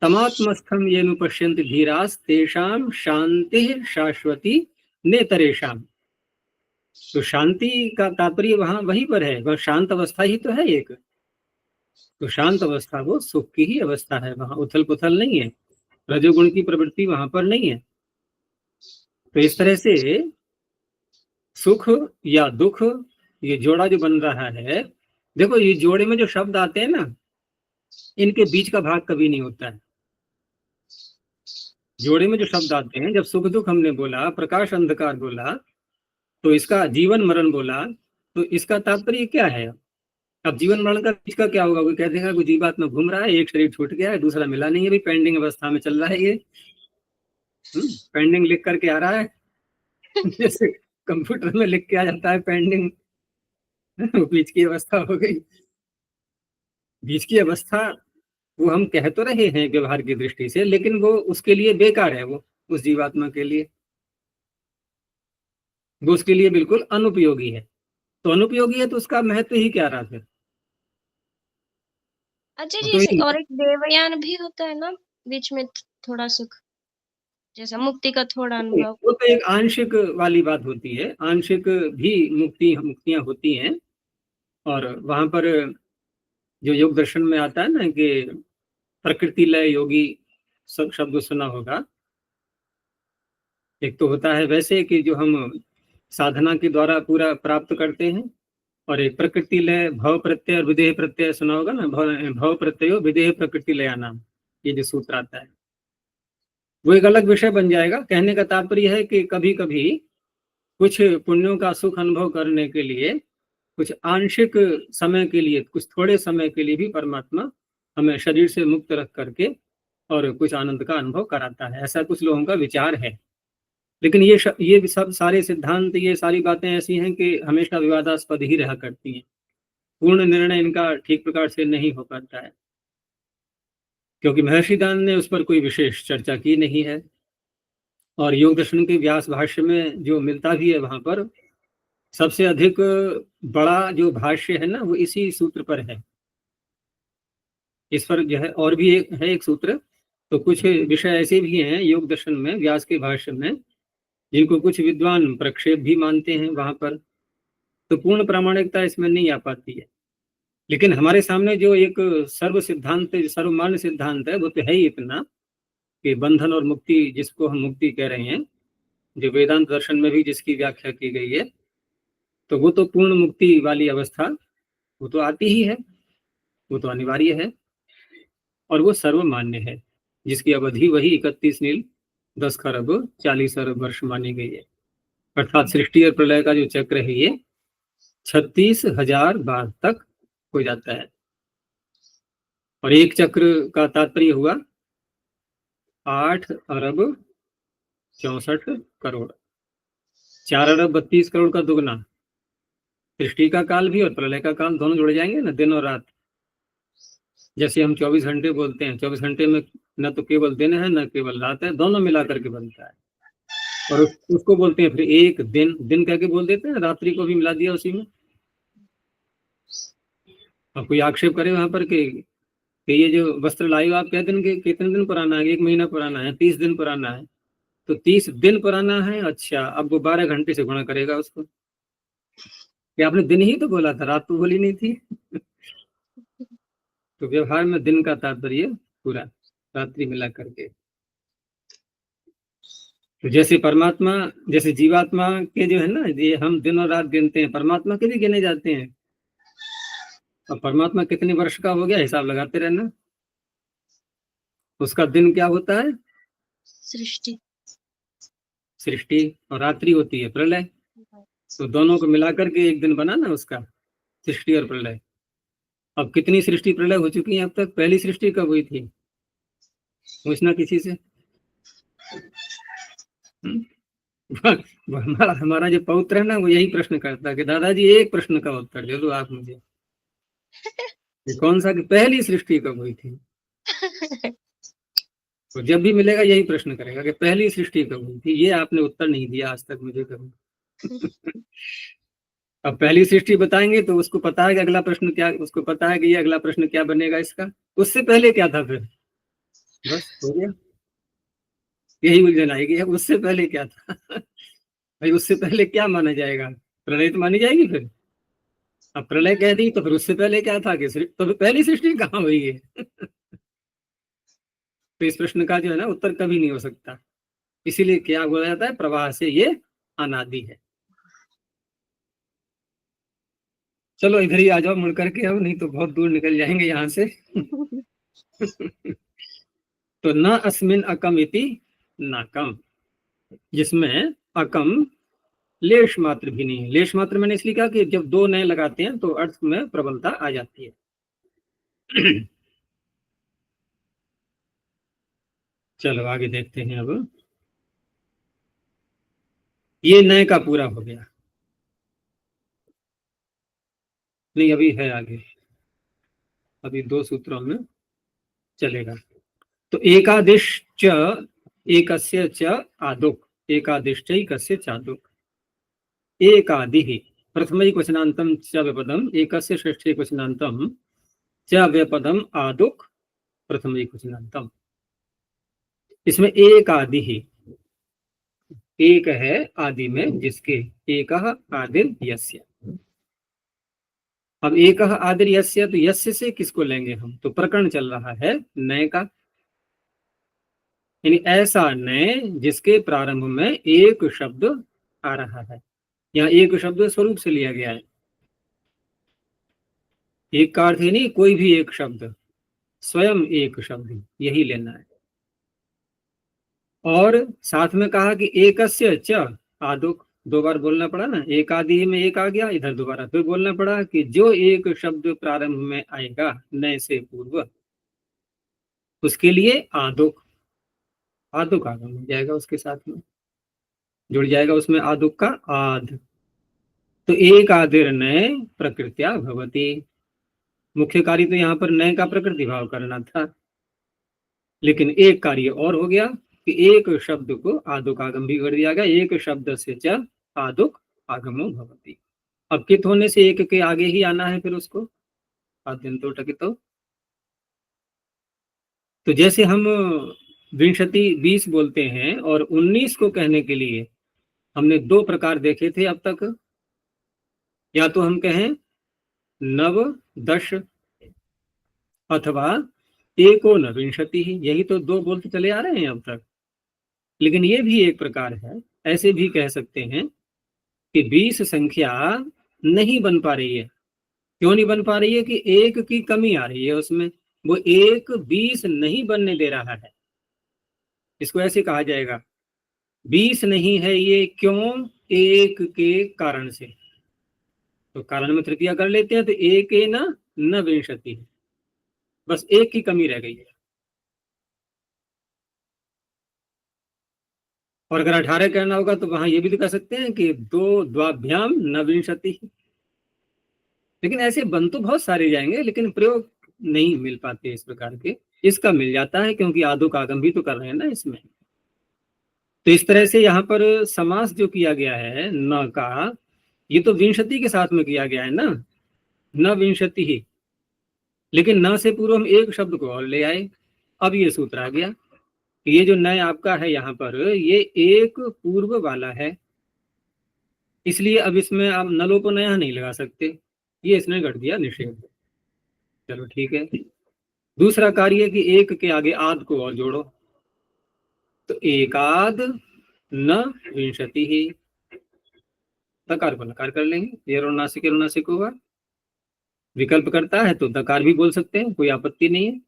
तमात्मस्थम ये पश्यन्ति धीरास तेषाम शांति शाश्वती नेतरेशम। तो शांति का तात्पर्य वहां वहीं पर है, वह शांत अवस्था ही तो है एक। तो शांत अवस्था वो सुख की ही अवस्था है, वहां उथल पुथल नहीं है, रजोगुण की प्रवृत्ति वहां पर नहीं है। तो इस तरह से सुख या दुख, ये जोड़ा जो बन रहा है, देखो ये जोड़े में जो शब्द आते हैं ना, इनके बीच का भाग कभी नहीं होता है। जोड़े में जो शब्द आते हैं, जब सुख दुख हमने बोला, प्रकाश अंधकार बोला, तो इसका जीवन मरण बोला, तो इसका तात्पर्य क्या है? अब जीवन मरण का बीच का क्या होगा? कोई कह देगा कोई जीवात्मा घूम रहा है, एक शरीर छूट गया है, दूसरा मिला नहीं है, अभी पेंडिंग अवस्था में चल रहा है ये, पेंडिंग लिख करके आ रहा है जैसे कंप्यूटर में लिख के आ जाता है पेंडिंग बीच की अवस्था हो गई। बीच की अवस्था वो हम कह तो रहे हैं व्यवहार की दृष्टि से, लेकिन वो उसके लिए बेकार है, वो उस जीवात्मा के लिए वो उसके लिए बिल्कुल अनुपयोगी है। तो अनुपयोगी है तो उसका महत्व ही क्या रहा फिर? अच्छा तो जी, और एक देवयान भी होता है ना बीच में, थोड़ा सुख, जैसा मुक्ति का थोड़ा अनुभव। वो तो एक आंशिक वाली बात होती है, आंशिक भी मुक्तियां होती हैं। और वहां पर जो योग दर्शन में आता है ना कि प्रकृति लय योगी, सब शब्द सुना होगा। एक तो होता है वैसे कि जो हम साधना के द्वारा पूरा प्राप्त करते हैं, और एक प्रकृति लय भव प्रत्यय और विदेह प्रत्यय सुना होगा ना, भव प्रत्ययो विदेह प्रकृति लया नाम, ये जो सूत्र आता है वो एक अलग विषय बन जाएगा। कहने का तात्पर्य है कि कभी कभी कुछ पुण्यों का सुख अनुभव करने के लिए, कुछ आंशिक समय के लिए, कुछ थोड़े समय के लिए भी परमात्मा हमें शरीर से मुक्त रख करके और कुछ आनंद का अनुभव कराता है, ऐसा कुछ लोगों का विचार है। लेकिन ये सब सारे सिद्धांत, ये सारी बातें ऐसी हैं कि हमेशा विवादास्पद ही रहा करती हैं। पूर्ण निर्णय इनका ठीक प्रकार से नहीं हो पाता है, क्योंकि महर्षि दान ने उस पर कोई विशेष चर्चा की नहीं है। और योग दर्शन के व्यास भाष्य में जो मिलता भी है, वहां पर सबसे अधिक बड़ा जो भाष्य है ना, वो इसी सूत्र पर है। इस पर जो है और भी एक सूत्र। तो कुछ विषय ऐसे भी हैं योग दर्शन में व्यास के भाष्य में, जिनको कुछ विद्वान प्रक्षेप भी मानते हैं वहां पर। तो पूर्ण प्रामाणिकता इसमें नहीं आ पाती है। लेकिन हमारे सामने जो एक सर्व सिद्धांत, सर्वमान्य सिद्धांत है, वो तो है ही इतना कि बंधन और मुक्ति, जिसको हम मुक्ति कह रहे हैं, जो वेदांत दर्शन में भी जिसकी व्याख्या की गई है, तो वो तो पूर्ण मुक्ति वाली अवस्था, वो तो आती ही है, वो तो अनिवार्य है। और वो सर्वमान्य है, जिसकी अवधि वही 31 नील 10 खरब 40 अरब वर्ष मानी गई है। अर्थात सृष्टि और प्रलय का जो चक्र है, ये 36,000 बार तक हो जाता है। और एक चक्र का तात्पर्य हुआ 8 अरब 64 करोड़, 4 अरब 32 करोड़ का दुगना। सृष्टि का काल भी और प्रलय का काल दोनों जुड़ जाएंगे ना, दिन और रात। जैसे हम 24 घंटे बोलते हैं, 24 घंटे में न तो केवल दिन है न केवल रात है, दोनों मिला करके बनता है। और उसको बोलते हैं फिर एक दिन, दिन कह के बोल देते हैं, रात्रि को भी मिला दिया उसी में। और कोई आक्षेप करे वहां पर कि ये जो वस्त्र लाए हो आप, क्या दिन के, कितने दिन पुराना है? 1 महीना पुराना है, 30 दिन पुराना है। तो 30 दिन पुराना है, अच्छा, अब वो 12 घंटे से गुणा करेगा उसको, कि आपने दिन ही तो बोला था, रात तो बोली नहीं थी। तो व्यवहार में दिन का तात्पर्य पूरा रात्रि मिला करके। तो जैसे परमात्मा, जैसे जीवात्मा के जो है ना, ये हम दिन और रात गिनते हैं, परमात्मा के भी गिने जाते हैं। अब परमात्मा कितने वर्ष का हो गया, हिसाब लगाते रहना। उसका दिन क्या होता है? सृष्टि। सृष्टि। और रात्रि होती है प्रलय। तो दोनों को मिलाकर के एक दिन बना ना उसका, सृष्टि और प्रलय। अब कितनी सृष्टि प्रलय हो चुकी है अब तक? पहली सृष्टि कब हुई थी? पूछना किसी से। हमारा जो पौत्र है ना, वो यही प्रश्न करता है कि दादाजी एक प्रश्न का उत्तर दे दो आप मुझे, ये कौन सा, कि पहली सृष्टि कब हुई थी? तो जब भी मिलेगा यही प्रश्न करेगा कि पहली सृष्टि कब हुई थी। ये आपने उत्तर नहीं दिया आज तक मुझे कभी। अब पहली सृष्टि बताएंगे तो उसको पता है कि अगला प्रश्न क्या, उसको पता है कि ये अगला प्रश्न क्या बनेगा इसका। उससे पहले क्या था फिर? बस हो गया, यही उलझन आएगी। अब उससे पहले क्या था? भाई उससे पहले क्या माना जाएगा? प्रलय तो मानी जाएगी फिर। अब प्रलय कह दी तो फिर उससे पहले क्या था? कि तो फिर पहली सृष्टि कहाँ हुई है? तो इस प्रश्न का जो है ना उत्तर कभी नहीं हो सकता। इसीलिए क्या बोला जाता है, प्रवाह से ये अनादि है। चलो इधर ही आ जाओ मुड़ करके, अब नहीं तो बहुत दूर निकल जाएंगे यहाँ से। तो न अस्मिन अकम इति नाकम, जिसमें अकम लेश मात्र भी नहीं है। लेश मात्र मैंने इसलिए कहा कि जब दो नए लगाते हैं तो अर्थ में प्रबलता आ जाती है। चलो आगे देखते हैं। अब ये नए का पूरा हो गया, नहीं अभी है आगे, अभी 2 सूत्रों में चलेगा। तो एकादिश च एकस्य च आदुक, एकादिश च एकस्य चादुक। एकादिः प्रथमैकवचनान्तं च व्यपदम् एकस्य षष्ठैकवचनान्तं च व्यपदम् आदुक् प्रथमैकवचनान्तं। इसमें एकादिः, एक है आदि में जिसके, एकः आदिर यस्य। अब एकः आदिर यस्य, तो यस्य से किसको लेंगे हम, तो प्रकरण चल रहा है नय का, यानी ऐसा नय जिसके प्रारंभ में एक शब्द आ रहा है। यहाँ एक शब्द स्वरूप से लिया गया है, एक का अर्थ ही नहीं कोई भी एक शब्द, स्वयं एक शब्द, यही लेना है। और साथ में कहा कि एकस्य च आदुक, दो बार बोलना पड़ा ना, एक आदि में एक आ गया, इधर दोबारा फिर बोलना पड़ा कि जो एक शब्द प्रारंभ में आएगा नय से पूर्व, उसके लिए आदुक, आदुक आगम हो जाएगा, उसके साथ में जुड़ जाएगा उसमें आदुक का आद। तो एक आदिर नय प्रकृत्या भवति, मुख्य कार्य तो यहाँ पर नय का प्रकृति भाव करना था, लेकिन एक कार्य और हो गया कि एक शब्द को आदुक आगम भी कर दिया गया, एक शब्द से च आदुक आगमो भवति। अब कित होने से एक के आगे ही आना है फिर उसको, आद्यंतो टकितो। तो जैसे हम विंशति 20 बोलते हैं, और 19 को कहने के लिए हमने दो प्रकार देखे थे अब तक, या तो हम कहें नव दश अथवा एकोनविंशति, यही तो दो बोलते चले आ रहे हैं अब तक। लेकिन ये भी एक प्रकार है, ऐसे भी कह सकते हैं कि 20 संख्या नहीं बन पा रही है। क्यों नहीं बन पा रही है, कि एक की कमी आ रही है उसमें, वो एक 20 नहीं बनने दे रहा है। इसको ऐसे कहा जाएगा 20 नहीं है ये, क्यों, एक के कारण से। तो कारण में तृतीया कर लेते हैं, तो एक न विंशति, बस एक की कमी रह गई है। और अगर 18 कहना होगा तो वहां ये भी तो कह सकते हैं कि दो द्वाभ्याम नविंशति। लेकिन ऐसे बन तो बहुत सारे जाएंगे, लेकिन प्रयोग नहीं मिल पाते इस प्रकार के। इसका मिल जाता है क्योंकि आदुक आगम भी तो कर रहे हैं ना इसमें। तो इस तरह से यहाँ पर समास जो किया गया है न का, ये तो विंशति के साथ में किया गया है ना, न विंशति ही, लेकिन न से पूर्व हम एक शब्द को और ले आए। अब ये सूत्र आ गया कि ये जो नय आपका है यहाँ पर, ये एक पूर्व वाला है, इसलिए अब इसमें आप नलों को नया नहीं लगा सकते, ये इसने घट दिया निषेध। चलो ठीक है। दूसरा कार्य कि एक के आगे आद को और जोड़ो, तो एकाद न विंशति ही, दकार को नकार कर लेंगे, ये रुणासिक होगा। विकल्प करता है तो दकार भी बोल सकते हैं, कोई आपत्ति नहीं है।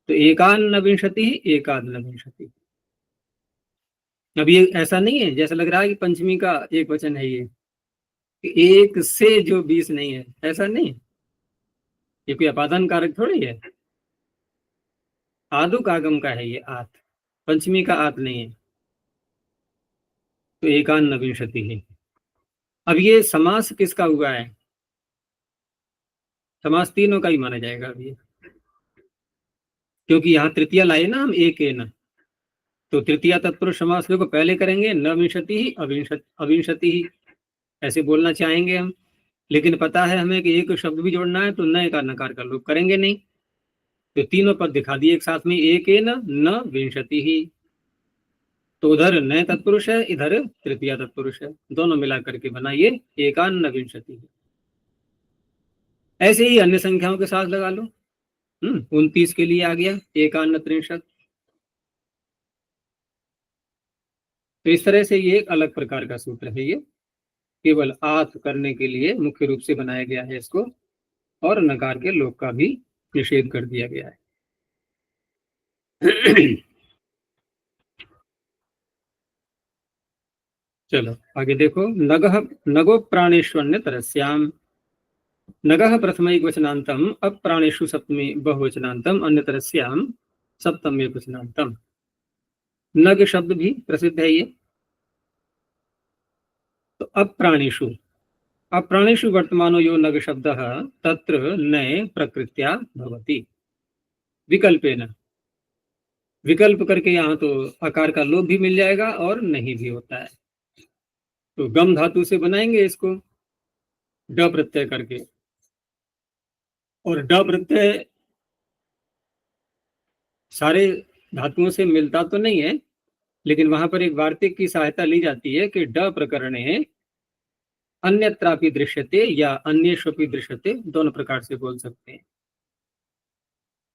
तो एकान न विंशति ही, एकाद न विंशति। अब ये ऐसा नहीं है जैसा लग रहा है कि पंचमी का एक वचन है ये, कि एक से जो 20 नहीं है, ऐसा नहीं। ये कोई अपादान कारक थोड़ी है, आदुक आगम का है ये आत, पंचमी का आत नहीं है। तो एकान नविंशति है। अब ये समास किसका हुआ है, समास तीनों का ही माना जाएगा अब ये, क्योंकि यहाँ तृतीया लाए ना हम एक न, तो तृतीया तत्पुरुष समास को पहले करेंगे, नविंशति ही अविंशति ही, ऐसे बोलना चाहेंगे हम। लेकिन पता है हमें कि एक शब्द भी जोड़ना है, तो नए का नकार का लोप करेंगे नहीं। तो तीनों पद दिखा दिए एक साथ में, एक न विंशति ही। तो उधर नए तत्पुरुष है, इधर तृतीया तत्पुरुष है, दोनों मिला करके बना ये एकान्न विंशति। ऐसे ही अन्य संख्याओं के साथ लगा लो। 29 के लिए आ गया एकान्न त्रिंशत। तो इस तरह से ये एक अलग प्रकार का सूत्र है, ये केवल आत करने के लिए मुख्य रूप से बनाया गया है इसको, और नकार के लोप का भी निषेध कर दिया गया है। चलो आगे देखो, नगो प्राणेश्वन्य तरस्याम, नगः प्रथमैकवचनान्तम अप्राणेषु सप्तमी बहुवचनान्तम अन्यतरस्याम सप्तम एकवचनान्तम। नग शब्द भी प्रसिद्ध है ये। तो अप्राणेषु, अप्राणेषु वर्तमानो यो नग शब्दः तत्र नए प्रकृत्या भवति विकल्पेन। विकल्प करके यहाँ तो आकार का लोप भी मिल जाएगा और नहीं भी होता है। तो गम धातु से बनाएंगे इसको ड प्रत्यय करके, और ड प्रत्यय सारे धातुओं से मिलता तो नहीं है, लेकिन वहां पर एक वार्तिक की सहायता ली जाती है कि ड प्रकरणे अन्यत्रापि दृश्यते या अन्येष्वपि दृश्यते, दोनों प्रकार से बोल सकते हैं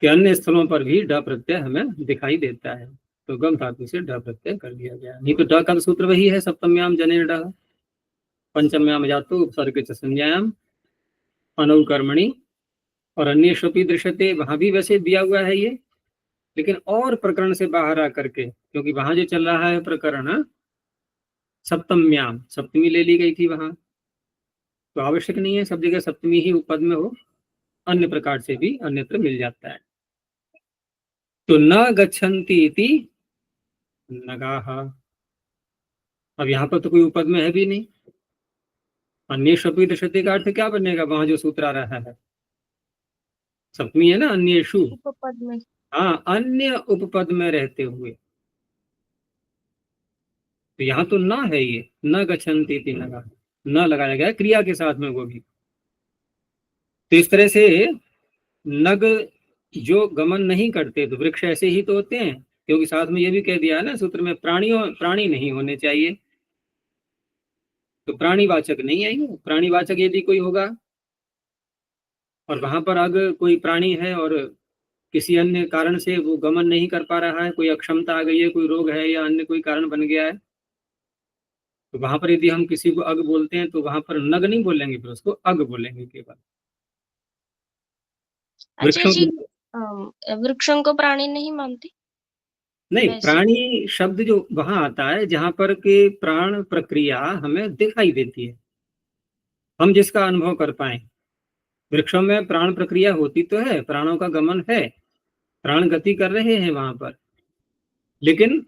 कि अन्य स्थलों पर भी ड प्रत्यय हमें दिखाई देता है। तो गम धातु से ड प्रत्यय कर दिया गया। नहीं तो ड का सूत्र वही है, सप्तम्याम जनेर ड, पंचम्याम जातु उपसर्ग च संज्ञायाम अनौकर्मणि, और अन्येष्वपि दृश्यते वहां भी वैसे दिया हुआ है ये, लेकिन और प्रकरण से बाहर आकर के, क्योंकि वहां जो चल रहा है प्रकरण सप्तम्याम, सप्तमी ले ली गई थी वहां, तो आवश्यक नहीं है सब जगह सप्तमी ही उपपद में हो, अन्य प्रकार से भी अन्यत्र मिल जाता है। तो न गच्छन्ति इति नगाः, अब यहाँ पर तो कोई उपद में है भी नहीं, अन्येष्वपि दृश्यते का अर्थ क्या बनेगा वहां जो सूत्र आ रहा है, सप्तमी है ना, अन्येषु, उपपद में। हाँ अन्य उपपद में रहते हुए, तो यहाँ तो न है, ये न गच्छन्ति इति नगाः, न लगाया गया क्रिया के साथ में वो भी। तो इस तरह से नग जो गमन नहीं करते तो वृक्ष ऐसे ही तो होते हैं, क्योंकि साथ में ये भी कह दिया है ना सूत्र में, प्राणी नहीं होने चाहिए, तो प्राणीवाचक नहीं है ये। प्राणीवाचक यदि कोई होगा और वहां पर अगर कोई प्राणी है और किसी अन्य कारण से वो गमन नहीं कर पा रहा है, कोई अक्षमता आ गई है, कोई रोग है या अन्य कोई कारण बन गया है, तो वहां पर यदि हम किसी को अग बोलते हैं तो वहां पर नग नहीं बोलेंगे, फिर उसको अग बोलेंगे केवल। अच्छा वृक्षों जी, वृक्षों को प्राणी नहीं मानते नहीं, वैसे? प्राणी शब्द जो वहां आता है जहां पर के प्राण प्रक्रिया हमें दिखाई देती है, हम जिसका अनुभव कर पाए। वृक्षों में प्राण प्रक्रिया होती तो है, प्राणों का गमन है, प्राण गति कर रहे हैं वहां पर, लेकिन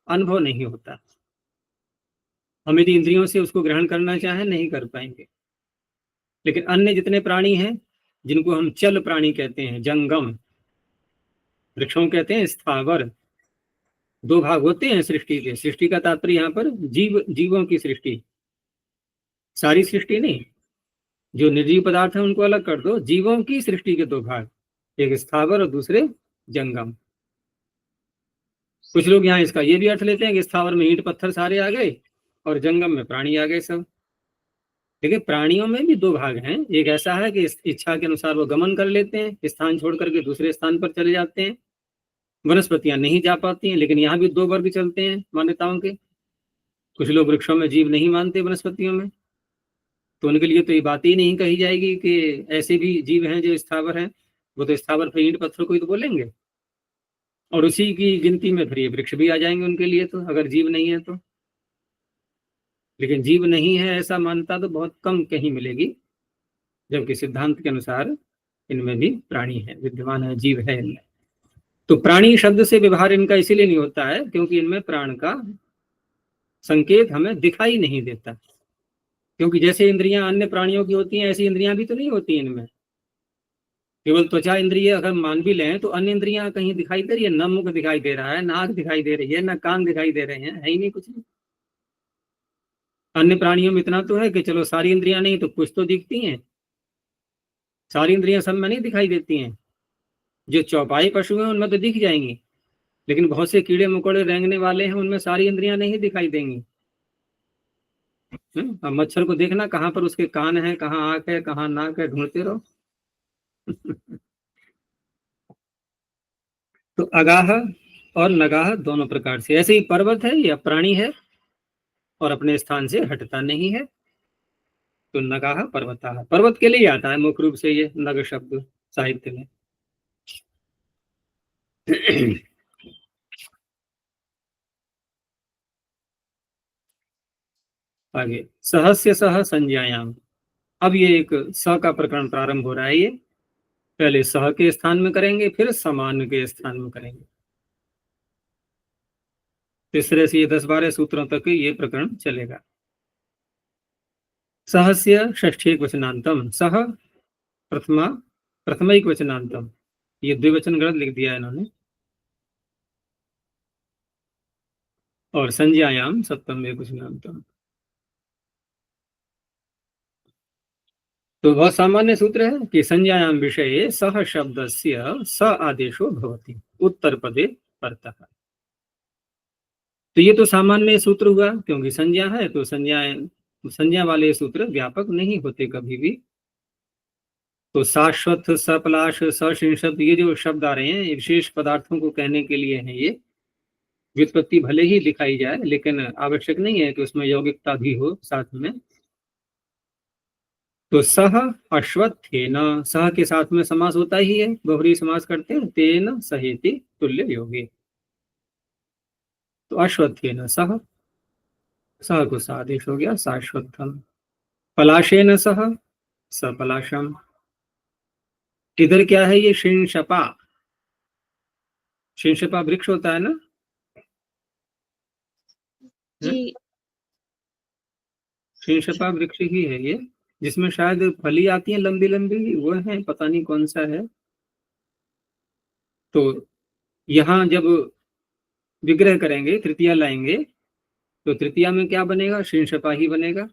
अनुभव नहीं होता। हम यदि इंद्रियों से उसको ग्रहण करना चाहें नहीं कर पाएंगे। लेकिन अन्य जितने प्राणी हैं जिनको हम चल प्राणी कहते हैं, जंगम, वृक्षों कहते हैं स्थावर, दो भाग होते हैं सृष्टि के। सृष्टि का तात्पर्य यहाँ पर जीवों की सृष्टि, सारी सृष्टि नहीं, जो निर्जीव पदार्थ है उनको अलग कर दो, जीवों की सृष्टि के दो भाग, एक स्थावर और दूसरे जंगम। कुछ लोग यहाँ इसका ये भी अर्थ लेते हैं कि स्थावर में ईंट पत्थर सारे आ गए और जंगम में प्राणी आ गए सब। देखिए प्राणियों में भी दो भाग हैं, एक ऐसा है कि इच्छा के अनुसार वो गमन कर लेते हैं, स्थान छोड़ करके दूसरे स्थान पर चले जाते हैं, वनस्पतियां नहीं जा पाती हैं। लेकिन यहाँ भी दो वर्ग चलते हैं मान्यताओं के, कुछ लोग वृक्षों में जीव नहीं मानते, वनस्पतियों में, तो उनके लिए तो ये बात ही नहीं कही जाएगी कि ऐसे भी जीव हैं जो स्थावर हैं, वो तो स्थावर फिर ईंट पत्थर को ही तो बोलेंगे, और उसी की गिनती में फिर ये वृक्ष भी आ जाएंगे उनके लिए, तो अगर जीव नहीं है तो। लेकिन जीव नहीं है ऐसा मान्यता तो बहुत कम कहीं मिलेगी, जबकि सिद्धांत के अनुसार इनमें भी प्राणी है, विद्यमान है, जीव है इनमें। तो प्राणी शब्द से व्यवहार इनका इसीलिए नहीं होता है क्योंकि इनमें प्राण का संकेत हमें दिखाई नहीं देता, क्योंकि जैसे इंद्रियां अन्य प्राणियों की होती हैं ऐसी इंद्रियां भी तो नहीं होती इनमें। केवल त्वचा इंद्रिय अगर मान भी लें तो अन्य इंद्रियां कहीं दिखाई दे रही है, न मुख दिखाई दे रहा है, नाक दिखाई दे रही है, न कान दिखाई दे रहे हैं, है ही नहीं कुछ नहीं। अन्य प्राणियों में इतना तो है कि चलो सारी इंद्रियां नहीं तो कुछ तो दिखती हैं, सारी इंद्रियां सब में नहीं दिखाई देती हैं। जो चौपाई पशु हैं उनमें तो दिख जाएंगी, लेकिन बहुत से कीड़े मकोड़े रेंगने वाले हैं उनमें सारी इंद्रियां नहीं दिखाई देंगी। अब मच्छर को देखना कहाँ पर उसके कान है, कहाँ आंख है, कहाँ नाक है, ढूंढते रहो। तो अगाह और नगाह दोनों प्रकार से, ऐसे ही पर्वत है या प्राणी है और अपने स्थान से हटता नहीं है, तो नगाह पर्वता, पर्वत के लिए आता है मुख्य रूप से ये नग शब्द साहित्य में। आगे सहस्य सह संज्ञायाम, अब ये एक स का प्रकरण प्रारंभ हो रहा है। ये पहले सह के स्थान में करेंगे, फिर समान के स्थान में करेंगे। इस तरह से ये 10-12 सूत्रों तक ये प्रकरण चलेगा। सहस्य षष्ठी वचनांतम, सह प्रथमा प्रथमिक वचनांतम, ये द्विवचन गलत लिख दिया है इन्होंने, और संज्ञायाम सप्तम वचनांतम। तो बहुत सामान्य सूत्र है कि संज्ञायाम विषये सह शब्दस्य स आदेशो भवति उत्तर पदे परतः। तो ये तो सामान्य सूत्र हुआ, क्योंकि संज्ञा है तो संज्ञा वाले सूत्र व्यापक नहीं होते कभी भी। तो शाश्वत, सपलाश, सशिंशत, ये जो शब्द आ रहे हैं ये विशेष पदार्थों को कहने के लिए हैं। ये व्युत्पत्ति भले ही दिखाई जाए लेकिन आवश्यक नहीं है कि उसमें यौगिकता भी हो साथ में। तो सह अश्वत्थेन, सह के साथ में समास होता ही है, बहुरी समास करते हैं, तेन सहेति तुल्य योगे। तो अश्वत्थेन सह, सह को सादेश हो गया साश्वत्थम। पलाशेन सह सपलाशम। इधर क्या है ये शिंशपा, शिंशपा वृक्ष होता है ना जी। शिंशपा वृक्ष ही है ये, जिसमें शायद फली आती है लंबी लंबी, वो है, पता नहीं कौन सा है। तो यहाँ जब विग्रह करेंगे, तृतीया लाएंगे, तो तृतीया में क्या बनेगा, शिंशपा ही बनेगा।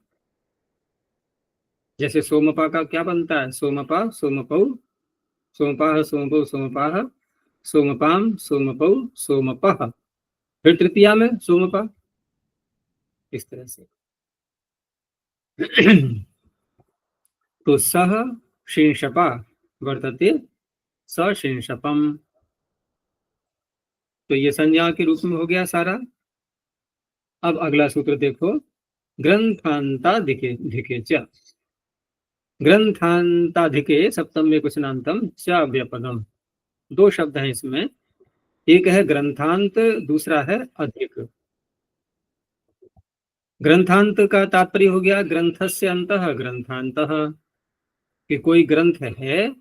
जैसे सोमपा का क्या बनता है, सोमपा सोमपौ, सोमपाह सोमपौ सोमपाह, सोमपाम सोमपौ सोमपह, फिर तृतीया में सोमपा, इस तरह से। तो सह शिंशपा वर्तते सशिंशपम। तो ये संज्ञा के रूप में हो गया सारा। अब अगला सूत्र देखो, ग्रंथांताधिके धिके च, ग्रंथांताधिके सप्तम में कुशनांतम च व्यपदम। दो शब्द हैं इसमें, एक है ग्रंथांत, दूसरा है अधिक। ग्रंथांत का तात्पर्य हो गया ग्रंथस्य अंतः ग्रंथांतः, कि कोई ग्रंथ है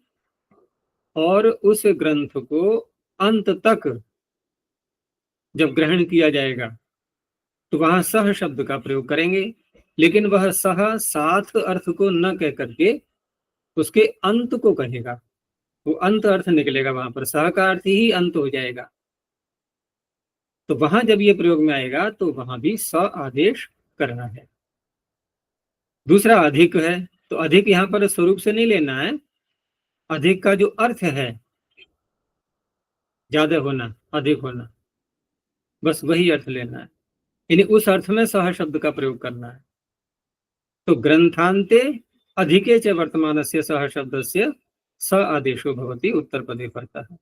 और उस ग्रंथ को अंत तक जब ग्रहण किया जाएगा तो वहां सह शब्द का प्रयोग करेंगे, लेकिन वह सह साथ अर्थ को न कह करके उसके अंत को कहेगा। वो अंत अर्थ निकलेगा, वहां पर सह का अर्थ ही अंत हो जाएगा। तो वहां जब ये प्रयोग में आएगा तो वहां भी स आदेश करना है। दूसरा अधिक है, तो अधिक यहाँ पर स्वरूप से नहीं लेना है, अधिक का जो अर्थ है, ज्यादा होना, अधिक होना, बस वही अर्थ लेना है, यानी उस अर्थ में सह शब्द का प्रयोग करना है। तो ग्रंथांते अधिके च वर्तमानस्य सह शब्दस्य स आदेशो भवति उत्तर पदे पड़ता है।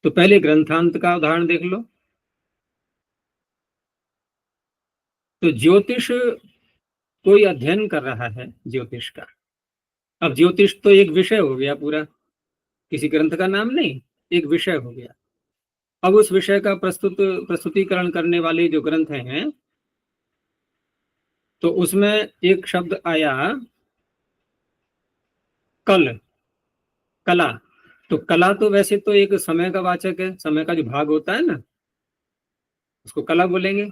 तो पहले ग्रंथांत का उदाहरण देख लो। तो ज्योतिष, कोई अध्ययन कर रहा है ज्योतिष का। अब ज्योतिष तो एक विषय हो गया पूरा, किसी ग्रंथ का नाम नहीं, एक विषय हो गया। अब उस विषय का प्रस्तुतिकरण करने वाले जो ग्रंथ हैं, तो उसमें एक शब्द आया कल, कला। तो कला तो वैसे तो एक समय का वाचक है, समय का जो भाग होता है ना, उसको कला बोलेंगे।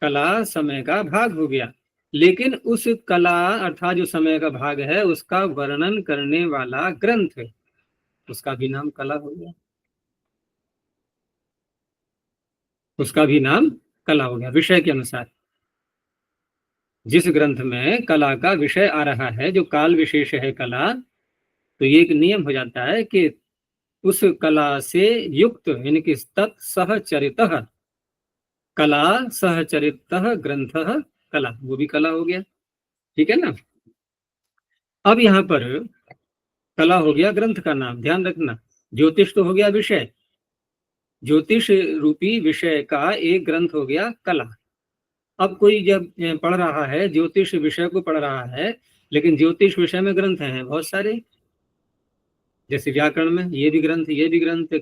कला समय का भाग हो गया, लेकिन उस कला अर्थात जो समय का भाग है उसका वर्णन करने वाला ग्रंथ, उसका भी नाम कला हो गया, उसका भी नाम कला हो गया विषय के अनुसार। जिस ग्रंथ में कला का विषय आ रहा है, जो काल विशेष है कला, तो ये एक नियम हो जाता है कि उस कला से युक्त, यानी कि तत्सहचरित कला, सहचरित ग्रंथ कला, वो भी कला हो गया। ठीक है ना। अब यहाँ पर कला हो गया ग्रंथ का नाम, ध्यान रखना। ज्योतिष तो हो गया विषय, ज्योतिष रूपी विषय का एक ग्रंथ हो गया कला। अब कोई जब पढ़ रहा है, ज्योतिष विषय को पढ़ रहा है, लेकिन ज्योतिष विषय में ग्रंथ हैं बहुत सारे, जैसे व्याकरण में ये भी ग्रंथ, ये भी ग्रंथ,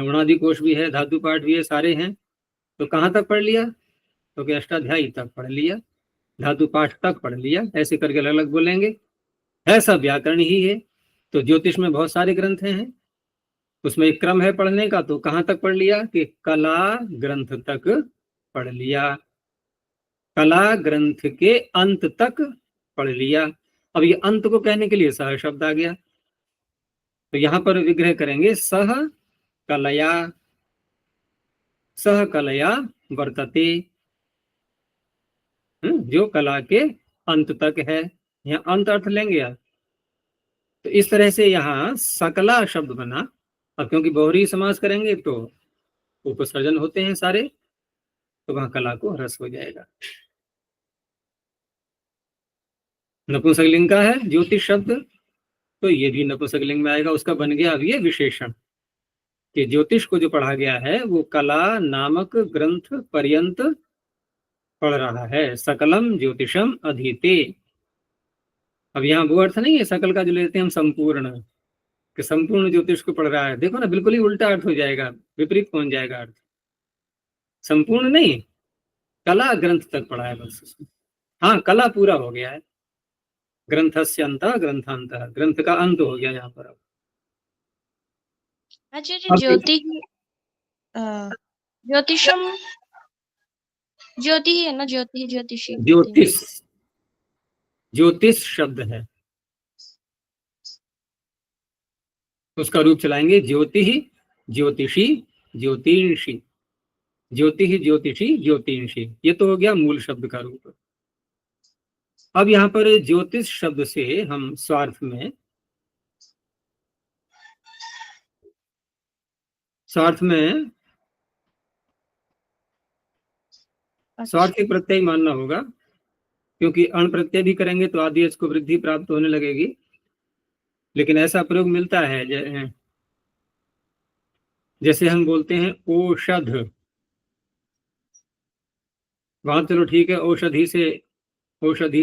उणादि कोश भी है, धातु पाठ भी है, सारे हैं। तो कहाँ तक पढ़ लिया, तो कि अष्टाध्यायी तक पढ़ लिया, धातु पाठ तक पढ़ लिया, ऐसे करके अलग अलग बोलेंगे, है सब व्याकरण ही है। तो ज्योतिष में बहुत सारे ग्रंथ हैं, उसमें एक क्रम है पढ़ने का, तो कहाँ तक पढ़ लिया कि कला ग्रंथ तक पढ़ लिया, कला ग्रंथ के अंत तक पढ़ लिया। अब ये अंत को कहने के लिए सह शब्द आ गया, तो यहां पर विग्रह करेंगे सह कलया, सह कलया वर्तते, जो कला के अंत तक है। यहाँ अंत अर्थ लेंगे आप। तो इस तरह से यहाँ सकला शब्द बना। अब क्योंकि बहुरी समास करेंगे तो उपसर्जन होते हैं सारे, तो वहां कला को ह्रस्व हो जाएगा। नपुंसकलिंग का है ज्योतिष शब्द, तो ये भी नपुंसकलिंग में आएगा। उसका बन गया अब ये विशेषण कि ज्योतिष को जो पढ़ा गया है वो कला नामक ग्रंथ पर्यंत पढ़ रहा है। सकलम ज्योतिषम अधीते। अब यहाँ वो अर्थ नहीं है सकल का जो लेते हैं हम संपूर्ण, कि संपूर्ण ज्योतिष को पढ़ रहा है। देखो ना, बिल्कुल ही उल्टा अर्थ हो जाएगा, विपरीत पहुंच जाएगा अर्थ। संपूर्ण नहीं, कला ग्रंथ तक पढ़ा है बस उसमें। हाँ, कला पूरा हो गया है। ग्रंथस्य अंत ग्रंथांत, ग्रंथ का अंत हो गया यहाँ पर। अब आचार्य ज्योतिषम ज्योति है ना, ज्योति ज्योतिषी ज्योतिष, ज्योतिष शब्द है, उसका रूप चलाएंगे ज्योति ही ज्योतिषी ज्योतिषी, ज्योति ही ज्योतिषी ज्योतिषी। ये तो हो गया मूल शब्द का रूप। अब यहाँ पर ज्योतिष शब्द से हम स्वार्थ में स्वार्थ के प्रत्यय मानना होगा, क्योंकि अण प्रत्यय भी करेंगे तो आदेश को वृद्धि प्राप्त होने लगेगी। लेकिन ऐसा प्रयोग मिलता है जैसे हम बोलते हैं औषध, वहां चलो ठीक है, औषधि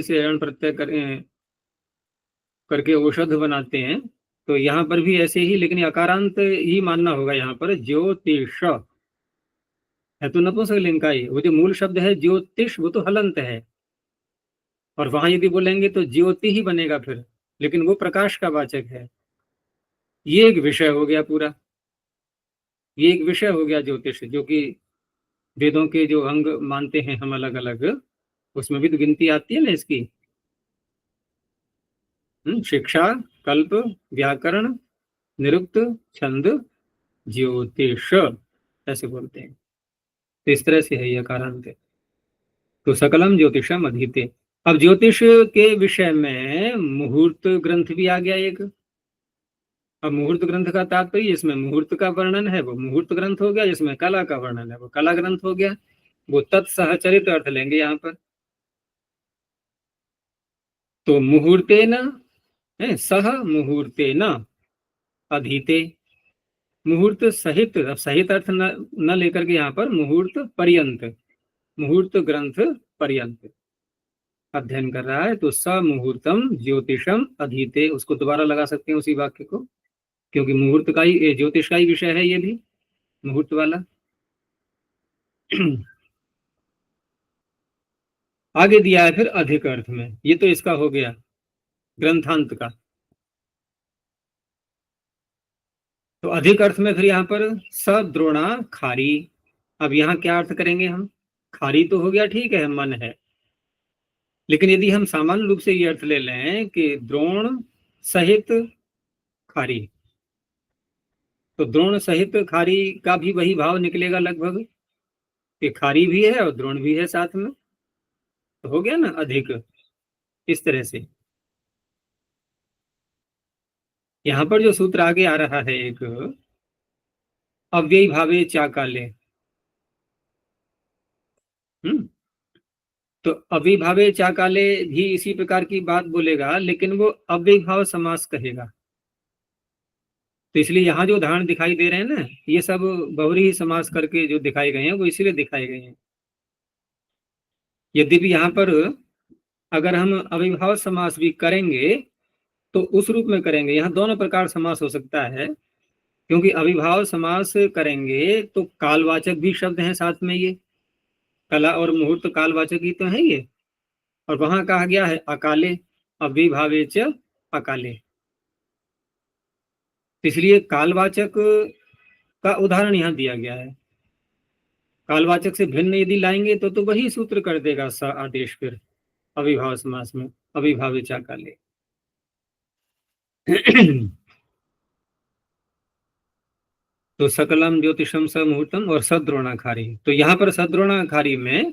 से अण प्रत्यय करके औषध बनाते हैं। तो यहाँ पर भी ऐसे ही, लेकिन अकारांत ही मानना होगा। यहाँ पर ज्योतिष है तो नपुंसकलिंग का ही, वो जो मूल शब्द है ज्योतिष वो तो हलंत है, और वहां यदि बोलेंगे तो ज्योति ही बनेगा फिर, लेकिन वो प्रकाश का वाचक है। ये एक विषय हो गया पूरा, ये एक विषय हो गया ज्योतिष, जो कि वेदों के जो अंग मानते हैं हम अलग अलग, उसमें भी तो गिनती आती है ना इसकी। शिक्षा, कल्प, व्याकरण, निरुक्त, छंद, ज्योतिष, ऐसे बोलते हैं। तो इस तरह से है ये कारांत। तो सकलम ज्योतिषम अधीते। अब ज्योतिष के विषय में मुहूर्त ग्रंथ भी आ गया एक। अब मुहूर्त ग्रंथ का तात्पर्य, इसमें मुहूर्त का वर्णन है वो मुहूर्त ग्रंथ हो गया, जिसमें कला का वर्णन है वो कला ग्रंथ हो गया। वो तत्सहचरित अर्थ लेंगे यहाँ पर। तो मुहूर्तेन सह मुहूर्तेन अधीते, मुहूर्त सहित, अब सहित अर्थ न लेकर के यहाँ पर मुहूर्त पर्यंत, मुहूर्त ग्रंथ पर्यंत अध्ययन कर रहा है। तो स मुहूर्तम ज्योतिषम अधीते, उसको दोबारा लगा सकते हैं उसी वाक्य को, क्योंकि मुहूर्त का ही, ज्योतिष का ही विषय है ये भी, मुहूर्त वाला। आगे दिया है फिर अधिक अर्थ में, ये तो इसका हो गया ग्रंथांत का। तो अधिक अर्थ में फिर यहाँ पर सद्रोणा खारी। अब यहाँ क्या अर्थ करेंगे हम? खारी तो हो गया, ठीक है, मन है। लेकिन यदि हम सामान्य रूप से ये अर्थ ले लें कि द्रोण सहित खारी, तो द्रोण सहित खारी का भी वही भाव निकलेगा लगभग, कि खारी भी है और द्रोण भी है साथ में, तो हो गया ना अधिक। इस तरह से यहाँ पर जो सूत्र आगे आ रहा है एक, अव्ययी भावे चाकाले। तो अविभावे चाकाले भी इसी प्रकार की बात बोलेगा, लेकिन वो अव्ययीभाव समास कहेगा। तो इसलिए यहाँ जो उदाहरण दिखाई दे रहे हैं ना, ये सब बहुरी समास करके जो दिखाए गए हैं वो इसीलिए दिखाए गए हैं। यद्यपि यहाँ पर अगर हम अविभाव समास भी करेंगे तो उस रूप में करेंगे, यहाँ दोनों प्रकार समास हो सकता है। क्योंकि अविभाव समास करेंगे तो कालवाचक भी शब्द हैं साथ में, ये कला और मुहूर्त कालवाचक ही तो है ये। और वहां कहा गया है अकाले, अविभावे च अकाले, इसलिए कालवाचक का उदाहरण यहाँ दिया गया है। कालवाचक से भिन्न यदि लाएंगे तो वही सूत्र कर देगा स आदेश फिर अविभाव समास में, अविभावे च अकाले। तो सकलम ज्योतिषम स मुहूर्तम और सद्रोणाखारी। तो यहाँ पर सद्रोणाखारी में,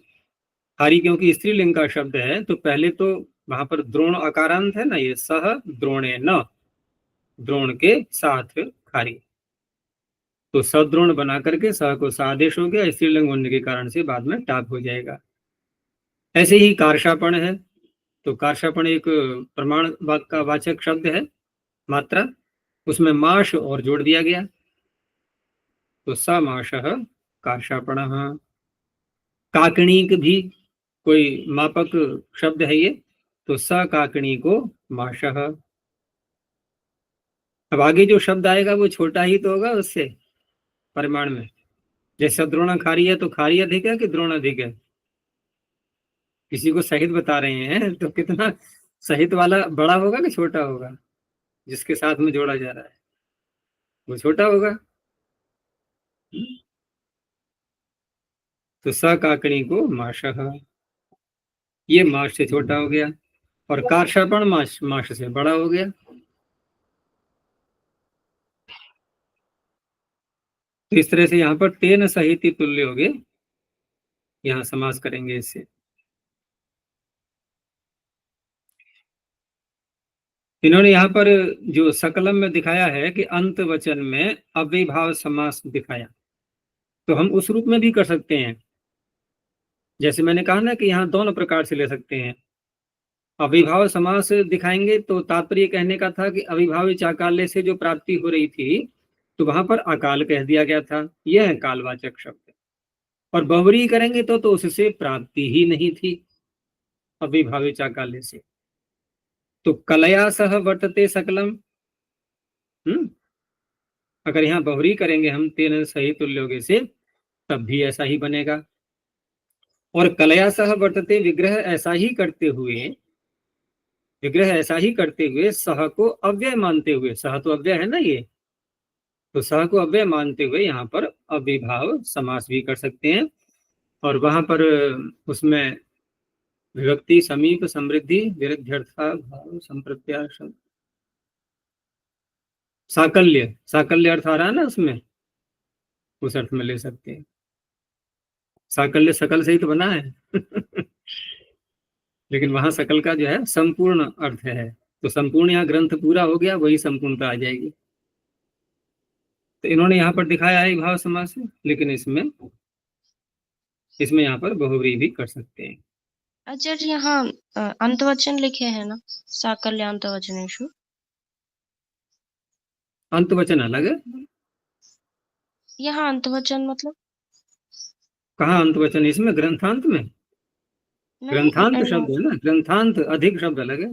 खारी क्योंकि स्त्रीलिंग का शब्द है, तो पहले तो वहां पर द्रोण अकारांत है ना, ये सह द्रोणे न, द्रोण के साथ खारी, तो सद्रोण बना करके सह को सा आदेश हो गया, स्त्रीलिंग होने के कारण से बाद में टाप हो जाएगा। ऐसे ही कार्षापण है, तो कार्षापण एक प्रमाण वाक्य का वाचक शब्द है, मात्रा, उसमें माश और जोड़ दिया गया, तो स माशः कार्षापणः। काकणीक भी कोई मापक शब्द है ये, तो स काकणी को माशः। अब आगे जो शब्द आएगा वो छोटा ही तो होगा उससे परिमाण में, जैसे द्रोण खारी है तो खारी अधिक है कि द्रोण अधिक है? किसी को सहित बता रहे हैं तो कितना सहित वाला बड़ा होगा कि छोटा होगा? जिसके साथ में जोड़ा जा रहा है वो छोटा होगा। तो स काकणी को माशः, ये माश से छोटा हो गया, और कार्षापण माश माश से बड़ा हो गया। तो इस तरह से यहाँ पर तेन सहित तुल्य हो गए, यहाँ समास करेंगे इससे। इन्होंने यहाँ पर जो सकलम में दिखाया है कि अंत वचन में अव्ययीभाव समास दिखाया, तो हम उस रूप में भी कर सकते हैं। जैसे मैंने कहा ना कि यहाँ दोनों प्रकार से ले सकते हैं। अविभाव समास दिखाएंगे तो तात्पर्य कहने का था कि अविभाव चाकाल्य से जो प्राप्ति हो रही थी, तो वहां पर अकाल कह दिया गया था, यह है कालवाचक शब्द। और बहुव्रीहि करेंगे तो उससे प्राप्ति ही नहीं थी अविभाव चाकाल्य से। तो कलया सह वर्तते सकलम, अगर यहाँ बहुव्रीहि करेंगे हम तेन सही तुल्योगे से, तब भी ऐसा ही बनेगा। और कलया सह वर्तते विग्रह ऐसा ही करते हुए, विग्रह ऐसा ही करते हुए सह को अव्यय मानते हुए, सह तो अव्यय है ना ये, तो सह को अव्यय मानते हुए यहाँ पर अविभाव समास भी कर सकते हैं। और वहां पर उसमें विभक्ति समीप समृद्धि विरुद्ध्यर्था भाव संप्रत्याशन साकल्य, साकल्य अर्थ आ रहा है ना उसमें, उस अर्थ में ले सकते हैं। साकल्य सकल से ही तो बना है लेकिन वहां सकल का जो है संपूर्ण अर्थ है, तो संपूर्ण यहाँ ग्रंथ पूरा हो गया, वही संपूर्णता आ जाएगी। तो इन्होंने यहाँ पर दिखाया है भाव समास से, लेकिन इसमें यहाँ पर बहुव्रीहि भी कर सकते हैं। आचार्य यहाँ अंतवचन लिखे हैं ना, साकल्य अंतवचनेषु। अंतवचन अलग है, यहाँ अंतवचन मतलब कहाँ अंतवचन? इसमें ग्रंथांत में, ग्रंथांत शब्द है ना, ग्रंथांत अधिक शब्द अलग है।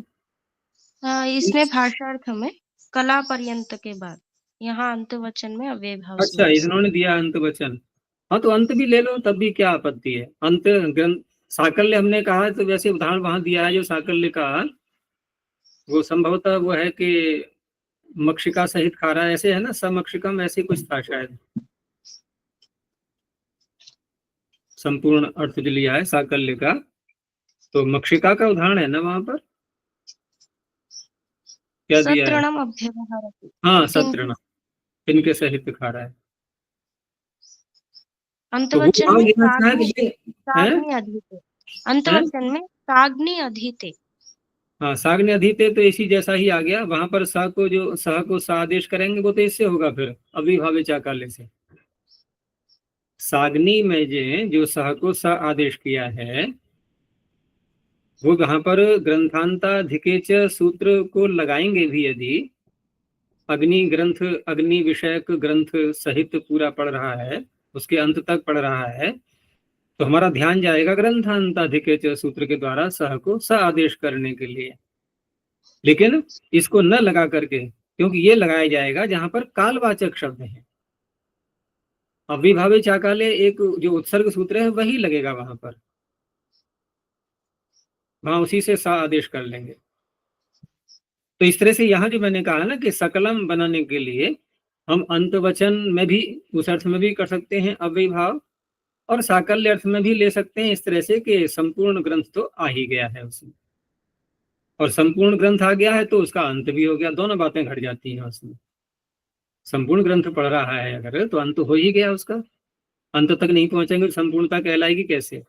इसमें भाषार्थ में कला पर्यंत के बाद, यहाँ अंतवचन में अव्ययभाव। अच्छा, इन्होंने दिया अंतवचन, हाँ तो अंत भी ले लो तब भी क्या आपत्ति है। अंत ग्रंथ साकल्य हमने कहा, तो वैसे उदाहरण वहां दिया है जो साकल्य का, वो संभवतः वो है कि मक्षिका सहित खा रहा है, ऐसे है ना, समक्षिकम ऐसे कुछ था शायद, संपूर्ण अर्थ जो लिया है साकल्य का, तो मक्षिका का उदाहरण है ना वहां पर, क्या दिया है? हाँ, सत्रण, इनके सहित खा रहा है। अंतवचन में साग्नि अधीते, अंतवचन में साग्नि अधीते। हाँ, साग्नि अधीते तो इसी जैसा ही आ गया। वहां पर सा को जो सह को सा आदेश करेंगे वो तो इससे होगा फिर अविभावे चाकाल्य से। साग्नि में जो सह को सा आदेश किया है, वो वहां पर ग्रंथांताधिकेच सूत्र को लगाएंगे भी यदि अग्नि ग्रंथ, अग्नि विषयक ग्रंथ सहित पूरा पढ़ रहा है, उसके अंत तक पढ़ रहा है, तो हमारा ध्यान जाएगा ग्रंथांताधिकेच सूत्र के द्वारा सह को स आदेश करने के लिए। लेकिन इसको न लगा करके, क्योंकि ये लगाया जाएगा जहां पर कालवाचक शब्द है। अविभावे चाकाल्य एक जो उत्सर्ग सूत्र है वही लगेगा वहां पर, वहां उसी से सा आदेश कर लेंगे। तो इस तरह से यहाँ जो मैंने कहा ना कि सकलम बनाने के लिए हम अंतवचन में भी उस अर्थ में भी कर सकते हैं अव्ययीभाव, और साकल्य अर्थ में भी ले सकते हैं इस तरह से कि संपूर्ण ग्रंथ तो आ ही गया है उसमें, और संपूर्ण ग्रंथ आ गया है तो उसका अंत भी हो गया, दोनों बातें घट जाती हैं उसमें। संपूर्ण ग्रंथ पढ़ रहा है अगर तो अंत हो ही गया उसका, अंत तक नहीं पहुंचेंगे तो संपूर्णता कहलाएगी कैसे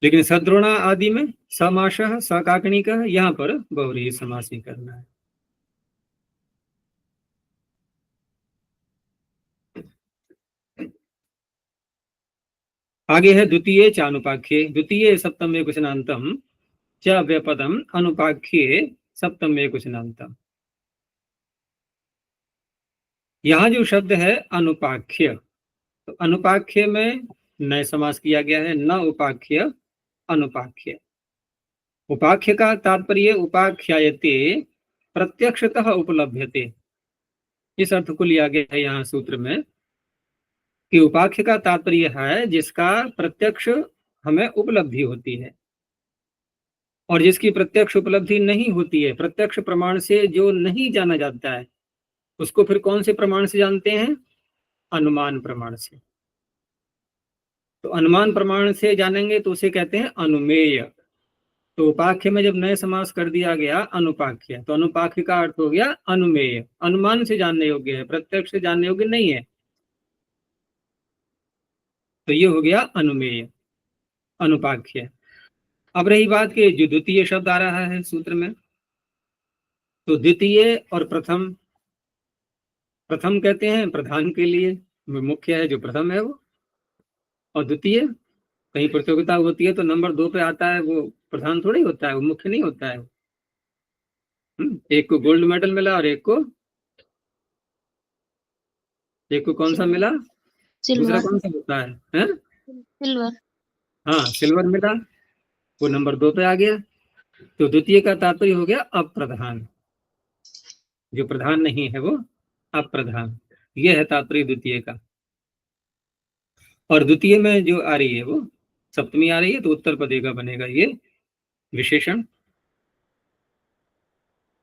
लेकिन सद्रोणा आदि में समासः सकाकणिकः, यहाँ पर बहुव्रीहि समास ही करना है। आगे है द्वितीय चानुपाख्ये, द्वितीय सप्तम एकवचनांतम च व्यपदम अनुपाख्ये सप्तम एकवचनांतम। यहाँ जो शब्द है अनुपाख्य, तो अनुपाख्य में नए समास किया गया है, न उपाख्य अनुपाख्य। उपाख्य का तात्पर्य उपाख्यायते प्रत्यक्षतः उपलभ्यते, इस अर्थ को लिया गया है यहाँ सूत्र में कि उपाख्य का तात्पर्य है जिसका प्रत्यक्ष हमें उपलब्धि होती है, और जिसकी प्रत्यक्ष उपलब्धि नहीं होती है, प्रत्यक्ष प्रमाण से जो नहीं जाना जाता है, उसको फिर कौन से प्रमाण से जानते हैं? अनुमान प्रमाण से। तो अनुमान प्रमाण से जानेंगे तो उसे कहते हैं अनुमेय। तो उपाख्य में जब नए समास कर दिया गया अनुपाख्य, तो अनुपाख्य का अर्थ हो गया अनुमेय, अनुमान से जानने योग्य है, प्रत्यक्ष से जानने योग्य नहीं है, तो ये हो गया अनुमेय अनुपाख्य। अब रही बात कि जो द्वितीय शब्द आ रहा है सूत्र में, तो द्वितीय और प्रथम, प्रथम कहते हैं प्रधान के लिए, मुख्य है जो प्रथम है वो, और द्वितीय कहीं प्रतियोगिता होती है तो नंबर 2 पे आता है, वो प्रधान थोड़ी होता है, वो मुख्य नहीं होता है। एक को गोल्ड मेडल मिला और एक को कौन सा मिला? दूसरा कौन सा होता है? सिल्वर। हाँ, सिल्वर मिला, वो नंबर 2 पे आ गया। तो द्वितीय का तात्पर्य हो गया अप्रधान, जो प्रधान नहीं है वो अप्रधान, यह है तात्पर्य द्वितीय का। और द्वितीय में जो आ रही है वो सप्तमी आ रही है, तो उत्तर पदे का बनेगा ये विशेषण।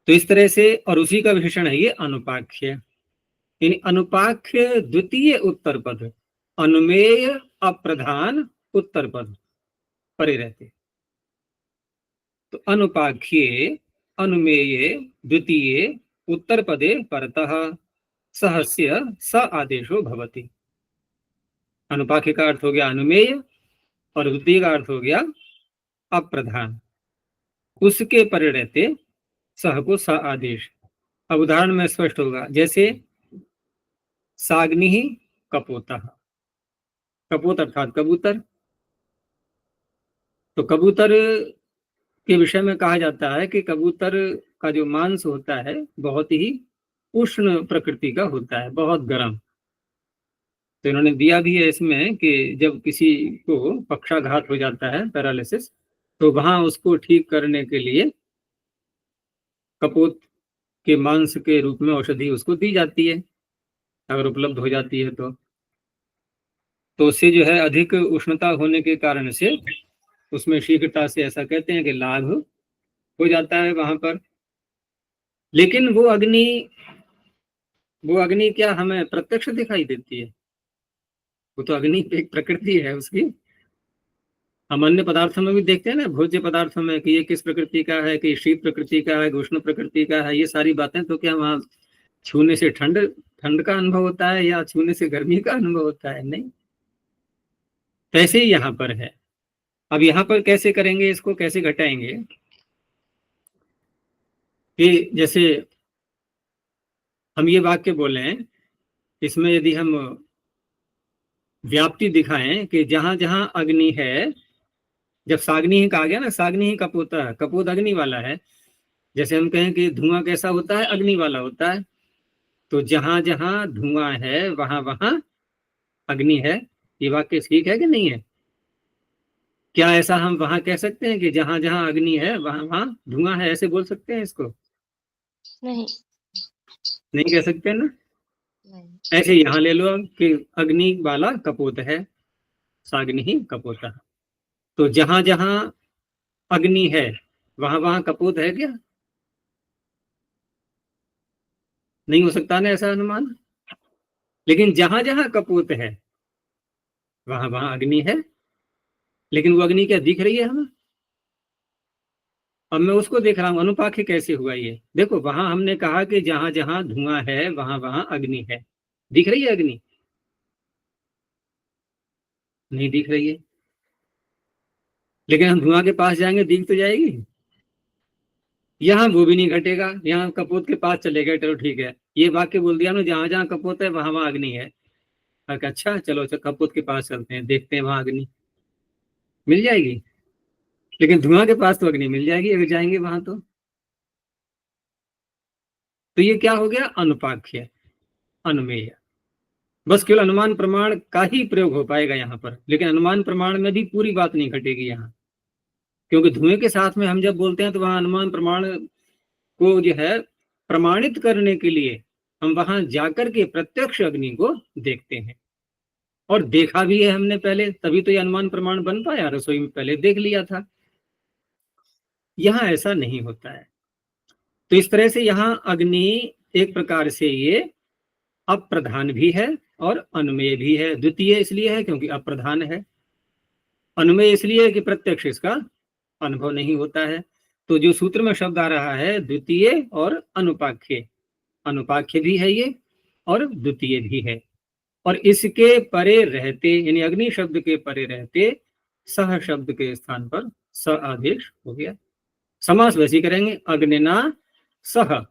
तो इस तरह से, और उसी का विशेषण है ये अनुपाख्य, यानी अनुपाख्य द्वितीय उत्तर पद, अनुमेय अप्रधान उत्तर पद परे रहते। तो अनुपाख्ये अनुमेये द्वितीय उत्तर पदे परतः सहस्य स आदेशो भवति। अनुपाख्य का अर्थ हो गया अनुमेय और द्वितीय का अर्थ हो गया अप्रधान, उसके परे रहते सह को स आदेश। अब उदाहरण में स्पष्ट होगा, जैसे साग्नि कपोता, कपोत अर्थात कबूतर। तो कबूतर के विषय में कहा जाता है कि कबूतर का जो मांस होता है बहुत ही उष्ण प्रकृति का होता है, बहुत गर्म। तो इन्होंने दिया भी है इसमें कि जब किसी को पक्षाघात हो जाता है, पैरालिसिस, तो वहां उसको ठीक करने के लिए कपोत के मांस के रूप में औषधि उसको दी जाती है, अगर उपलब्ध हो जाती है तो उससे जो है अधिक उष्णता होने के कारण से उसमें शीघ्रता से, ऐसा कहते हैं कि लाभ हो जाता है वहां पर। लेकिन वो अग्नि क्या हमें प्रत्यक्ष दिखाई देती है? वो तो अग्नि एक प्रकृति है उसकी। हम अन्य पदार्थों में भी देखते हैं ना, भोज्य पदार्थों में, कि ये किस प्रकृति का है, कि शीत प्रकृति का है, उष्ण प्रकृति का है, ये सारी बातें। तो क्या वहां छूने से ठंड का अनुभव होता है या छूने से गर्मी का अनुभव होता है? नहीं। ऐसे ही यहाँ पर है। अब यहाँ पर कैसे करेंगे, इसको कैसे घटाएंगे? कि जैसे हम ये वाक्य बोले, इसमें यदि हम व्याप्ति दिखाएं कि जहां जहां अग्नि है, जब साग्नि ही कहा गया ना, साग्नि ही कपोत है, कपोत अग्नि वाला है। जैसे हम कहें कि धुआं कैसा होता है? अग्नि वाला होता है। तो जहां जहां धुआं है वहां वहां अग्नि है। ये वाक्य ठीक है कि नहीं है? क्या ऐसा हम वहां कह सकते हैं कि जहां जहां अग्नि है वहां वहां धुआं है? ऐसे बोल सकते हैं इसको? नहीं, नहीं कह सकते ना। नहीं। ऐसे यहाँ ले लो कि अग्नि वाला कपोत है, साग्नि ही कपोत है। तो जहां जहां अग्नि है वहां वहां कपोत है क्या? नहीं हो सकता ना ऐसा अनुमान। लेकिन जहां जहां कपोत है वहां वहां अग्नि है। लेकिन वो अग्नि क्या दिख रही है हमें? अब मैं उसको देख रहा हूं, अनुपाख्य कैसे हुआ ये देखो। वहां हमने कहा कि जहां जहां धुआं है वहां वहां अग्नि है। दिख रही है अग्नि? नहीं दिख रही है। लेकिन हम धुआं के पास जाएंगे दिख तो जाएगी। यहाँ वो भी नहीं घटेगा, यहाँ कपोत के पास चले गए, चलो ठीक है, ये वाक्य बोल दिया ना, जहां जहां कपोत है वहां वहां अग्नि है। अच्छा चलो कपोत के पास चलते हैं, देखते हैं वहां अग्नि मिल जाएगी। लेकिन धुआं के पास तो अग्नि मिल जाएगी अगर जाएंगे वहां तो ये क्या हो गया, अनुपाख्य, अनुमेय। बस केवल अनुमान प्रमाण का ही प्रयोग हो पाएगा यहाँ पर, लेकिन अनुमान प्रमाण में भी पूरी बात नहीं घटेगी यहाँ, क्योंकि धुएं के साथ में हम जब बोलते हैं तो वहां अनुमान प्रमाण को जो है प्रमाणित करने के लिए हम वहां जाकर के प्रत्यक्ष अग्नि को देखते हैं, और देखा भी है हमने पहले, तभी तो ये अनुमान प्रमाण बन पाया, रसोई में पहले देख लिया था। यहाँ ऐसा नहीं होता है। तो इस तरह से यहाँ अग्नि एक प्रकार से ये अप्रधान भी है और अनुमेय भी है। द्वितीय इसलिए है क्योंकि अप्रधान है, अनुमेय इसलिए है कि प्रत्यक्ष इसका अनुभव नहीं होता है। तो जो सूत्र में शब्द आ रहा है द्वितीय और अनुपाख्य, अनुपाख्य भी है ये और द्वितीय भी है, और इसके परे रहते यानी अग्नि शब्द के परे रहते सह शब्द के स्थान पर स आदेश हो गया। समास वैसे करेंगे, अग्निना सह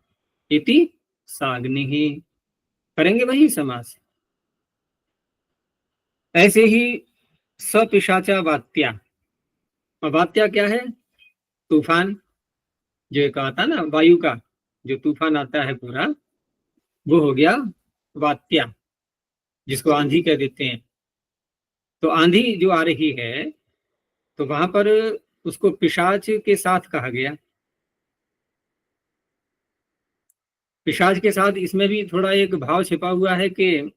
इति साग्नि, करेंगे वही समास। ऐसे ही सपिशाचा वात्या, वात्या क्या है, तूफान, जो एक आता ना वायु का जो तूफान आता है पूरा, वो हो गया वात्या, जिसको आंधी कह देते हैं। तो आंधी जो आ रही है तो वहां पर उसको पिशाच के साथ कहा गया। पिशाच के साथ इसमें भी थोड़ा एक भाव छिपा हुआ है कि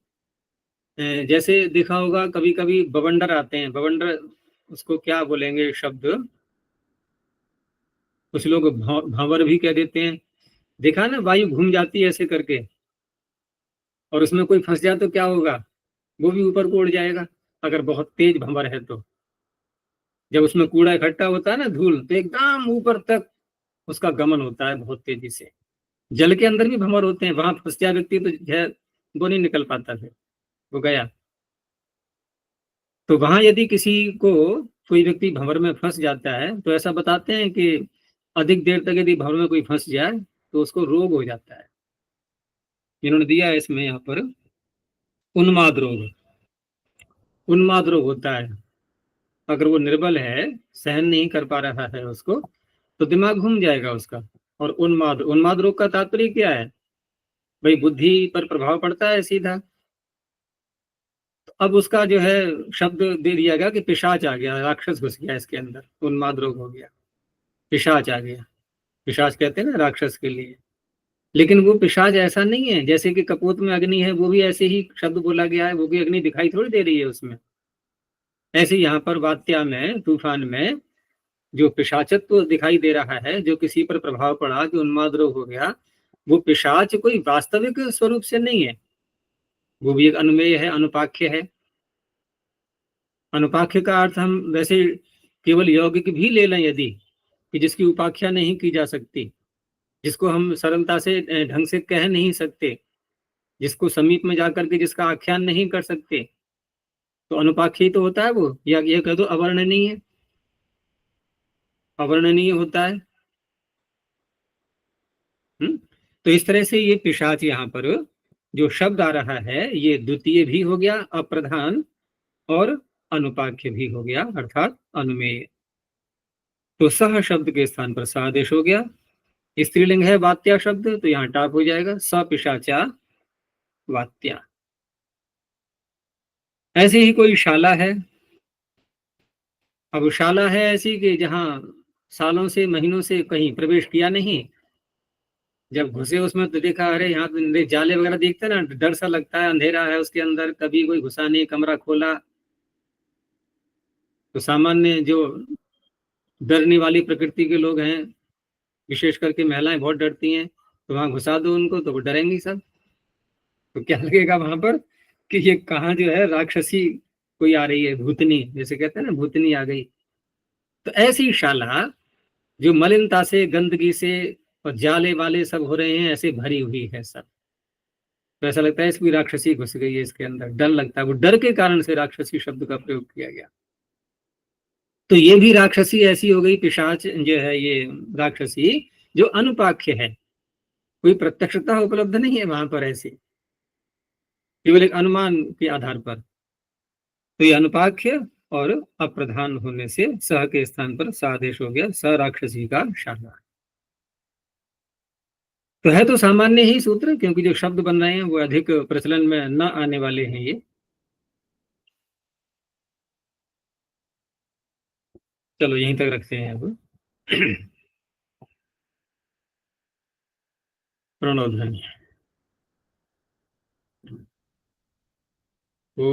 जैसे देखा होगा कभी कभी बवंडर आते हैं, बवंडर उसको क्या बोलेंगे शब्द, कुछ लोग भंवर भी कह देते हैं। देखा ना, वायु घूम जाती है ऐसे करके, और उसमें कोई फंस जाए तो क्या होगा, वो भी ऊपर को उड़ जाएगा अगर बहुत तेज भंवर है तो। जब उसमें कूड़ा इकट्ठा होता है ना, धूल, तो एकदम ऊपर तक उसका गमन होता है बहुत तेजी से। जल के अंदर भी भंवर होते हैं, वहां फंस जाए व्यक्ति तो है वो नहीं निकल पाता, फिर वो गया। तो वहां यदि किसी को कोई व्यक्ति भंवर में फंस जाता है तो ऐसा बताते हैं कि अधिक देर तक यदि भंवर में कोई फंस जाए तो उसको रोग हो जाता है। इन्होंने दिया है इसमें यहाँ पर उन्माद रोग, उन्माद रोग होता है। अगर वो निर्बल है, सहन नहीं कर पा रहा है उसको, तो दिमाग घूम जाएगा उसका। और उन्माद, उन्माद रोग का तात्पर्य क्या है, भाई बुद्धि पर प्रभाव पड़ता है सीधा। तो अब उसका जो है शब्द दे दिया गया कि पिशाच आ गया, राक्षस घुस गया इसके अंदर, उन्माद रोग हो गया, पिशाच आ गया। पिशाच कहते हैं ना राक्षस के लिए, लेकिन वो पिशाच ऐसा नहीं है जैसे कि कपोत में अग्नि है, वो भी ऐसे ही शब्द बोला गया है, वो भी अग्नि दिखाई थोड़ी दे रही है उसमें। ऐसे यहाँ पर वात्या में, तूफान में जो पिशाचत्व दिखाई दे रहा है, जो किसी पर प्रभाव पड़ा कि उन्माद रोग हो गया, वो पिशाच कोई वास्तविक स्वरूप से नहीं है, वो भी एक अनुमेय है, अनुपाख्य है। अनुपाख्य का अर्थ हम वैसे केवल यौगिक भी ले लें यदि, कि जिसकी उपाख्या नहीं की जा सकती, जिसको हम सरलता से ढंग से कह नहीं सकते, जिसको समीप में जाकर के जिसका आख्यान नहीं कर सकते, तो अनुपाख्य तो होता है वो, या ये कह दो अवर्णनीय, अवर्णनीय होता है। तो इस तरह से ये पिशाच यहाँ पर जो शब्द आ रहा है ये द्वितीय भी हो गया अप्रधान, और अनुपाख्य भी हो गया अर्थात अनुमेय। तो सह शब्द के स्थान पर स आदेश हो गया। स्त्रीलिंग है वात्या शब्द, तो यहाँ टाप हो जाएगा स पिशाचा वात्या। ऐसे ही कोई शाला है, अब शाला है ऐसी कि जहाँ सालों से महीनों से कहीं प्रवेश किया नहीं, जब घुसे उसमें तो देखा अरे यहाँ तो जाले वगैरह दिखते ना, डर सा लगता है, अंधेरा है उसके अंदर, कभी कोई घुसा नहीं, कमरा खोला। तो सामान्य जो डरने वाली प्रकृति के लोग हैं, विशेष करके महिलाएं बहुत डरती हैं, तो वहां घुसा दो उनको तो वो डरेंगी सब। तो क्या लगेगा वहां पर कि ये कहाँ जो है राक्षसी कोई आ रही है, भूतनी, जैसे कहते हैं ना भूतनी आ गई। तो ऐसी शाला जो मलिनता से, गंदगी से और जाले वाले सब हो रहे हैं, ऐसे भरी हुई है सब, तो ऐसा लगता है इसकी राक्षसी घुस गई है इसके अंदर, डर लगता है। वो डर के कारण से राक्षसी शब्द का प्रयोग किया गया। तो ये भी राक्षसी ऐसी हो गई, पिशाच जो है ये राक्षसी, जो अनुपाख्य है, कोई प्रत्यक्षता उपलब्ध नहीं है वहां पर, ऐसे केवल एक अनुमान के आधार पर। तो ये अनुपाख्य और अप्रधान होने से सह के स्थान पर सा आदेश हो गया, स राक्षसी का शाला। तो है तो सामान्य ही सूत्र, क्योंकि जो शब्द बन रहे हैं वो अधिक प्रचलन में न आने वाले हैं ये। चलो यहीं तक रखते हैं अब। प्रणव ध्वनि। ओ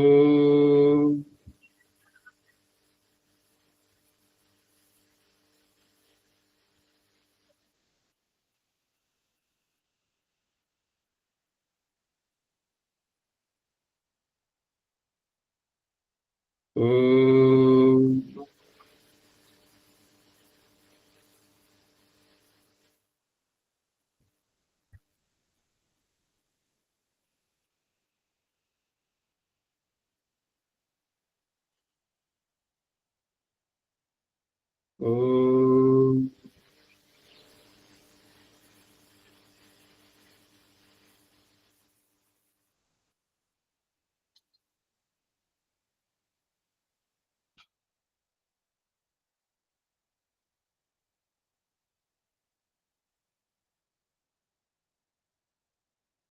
ओ ओ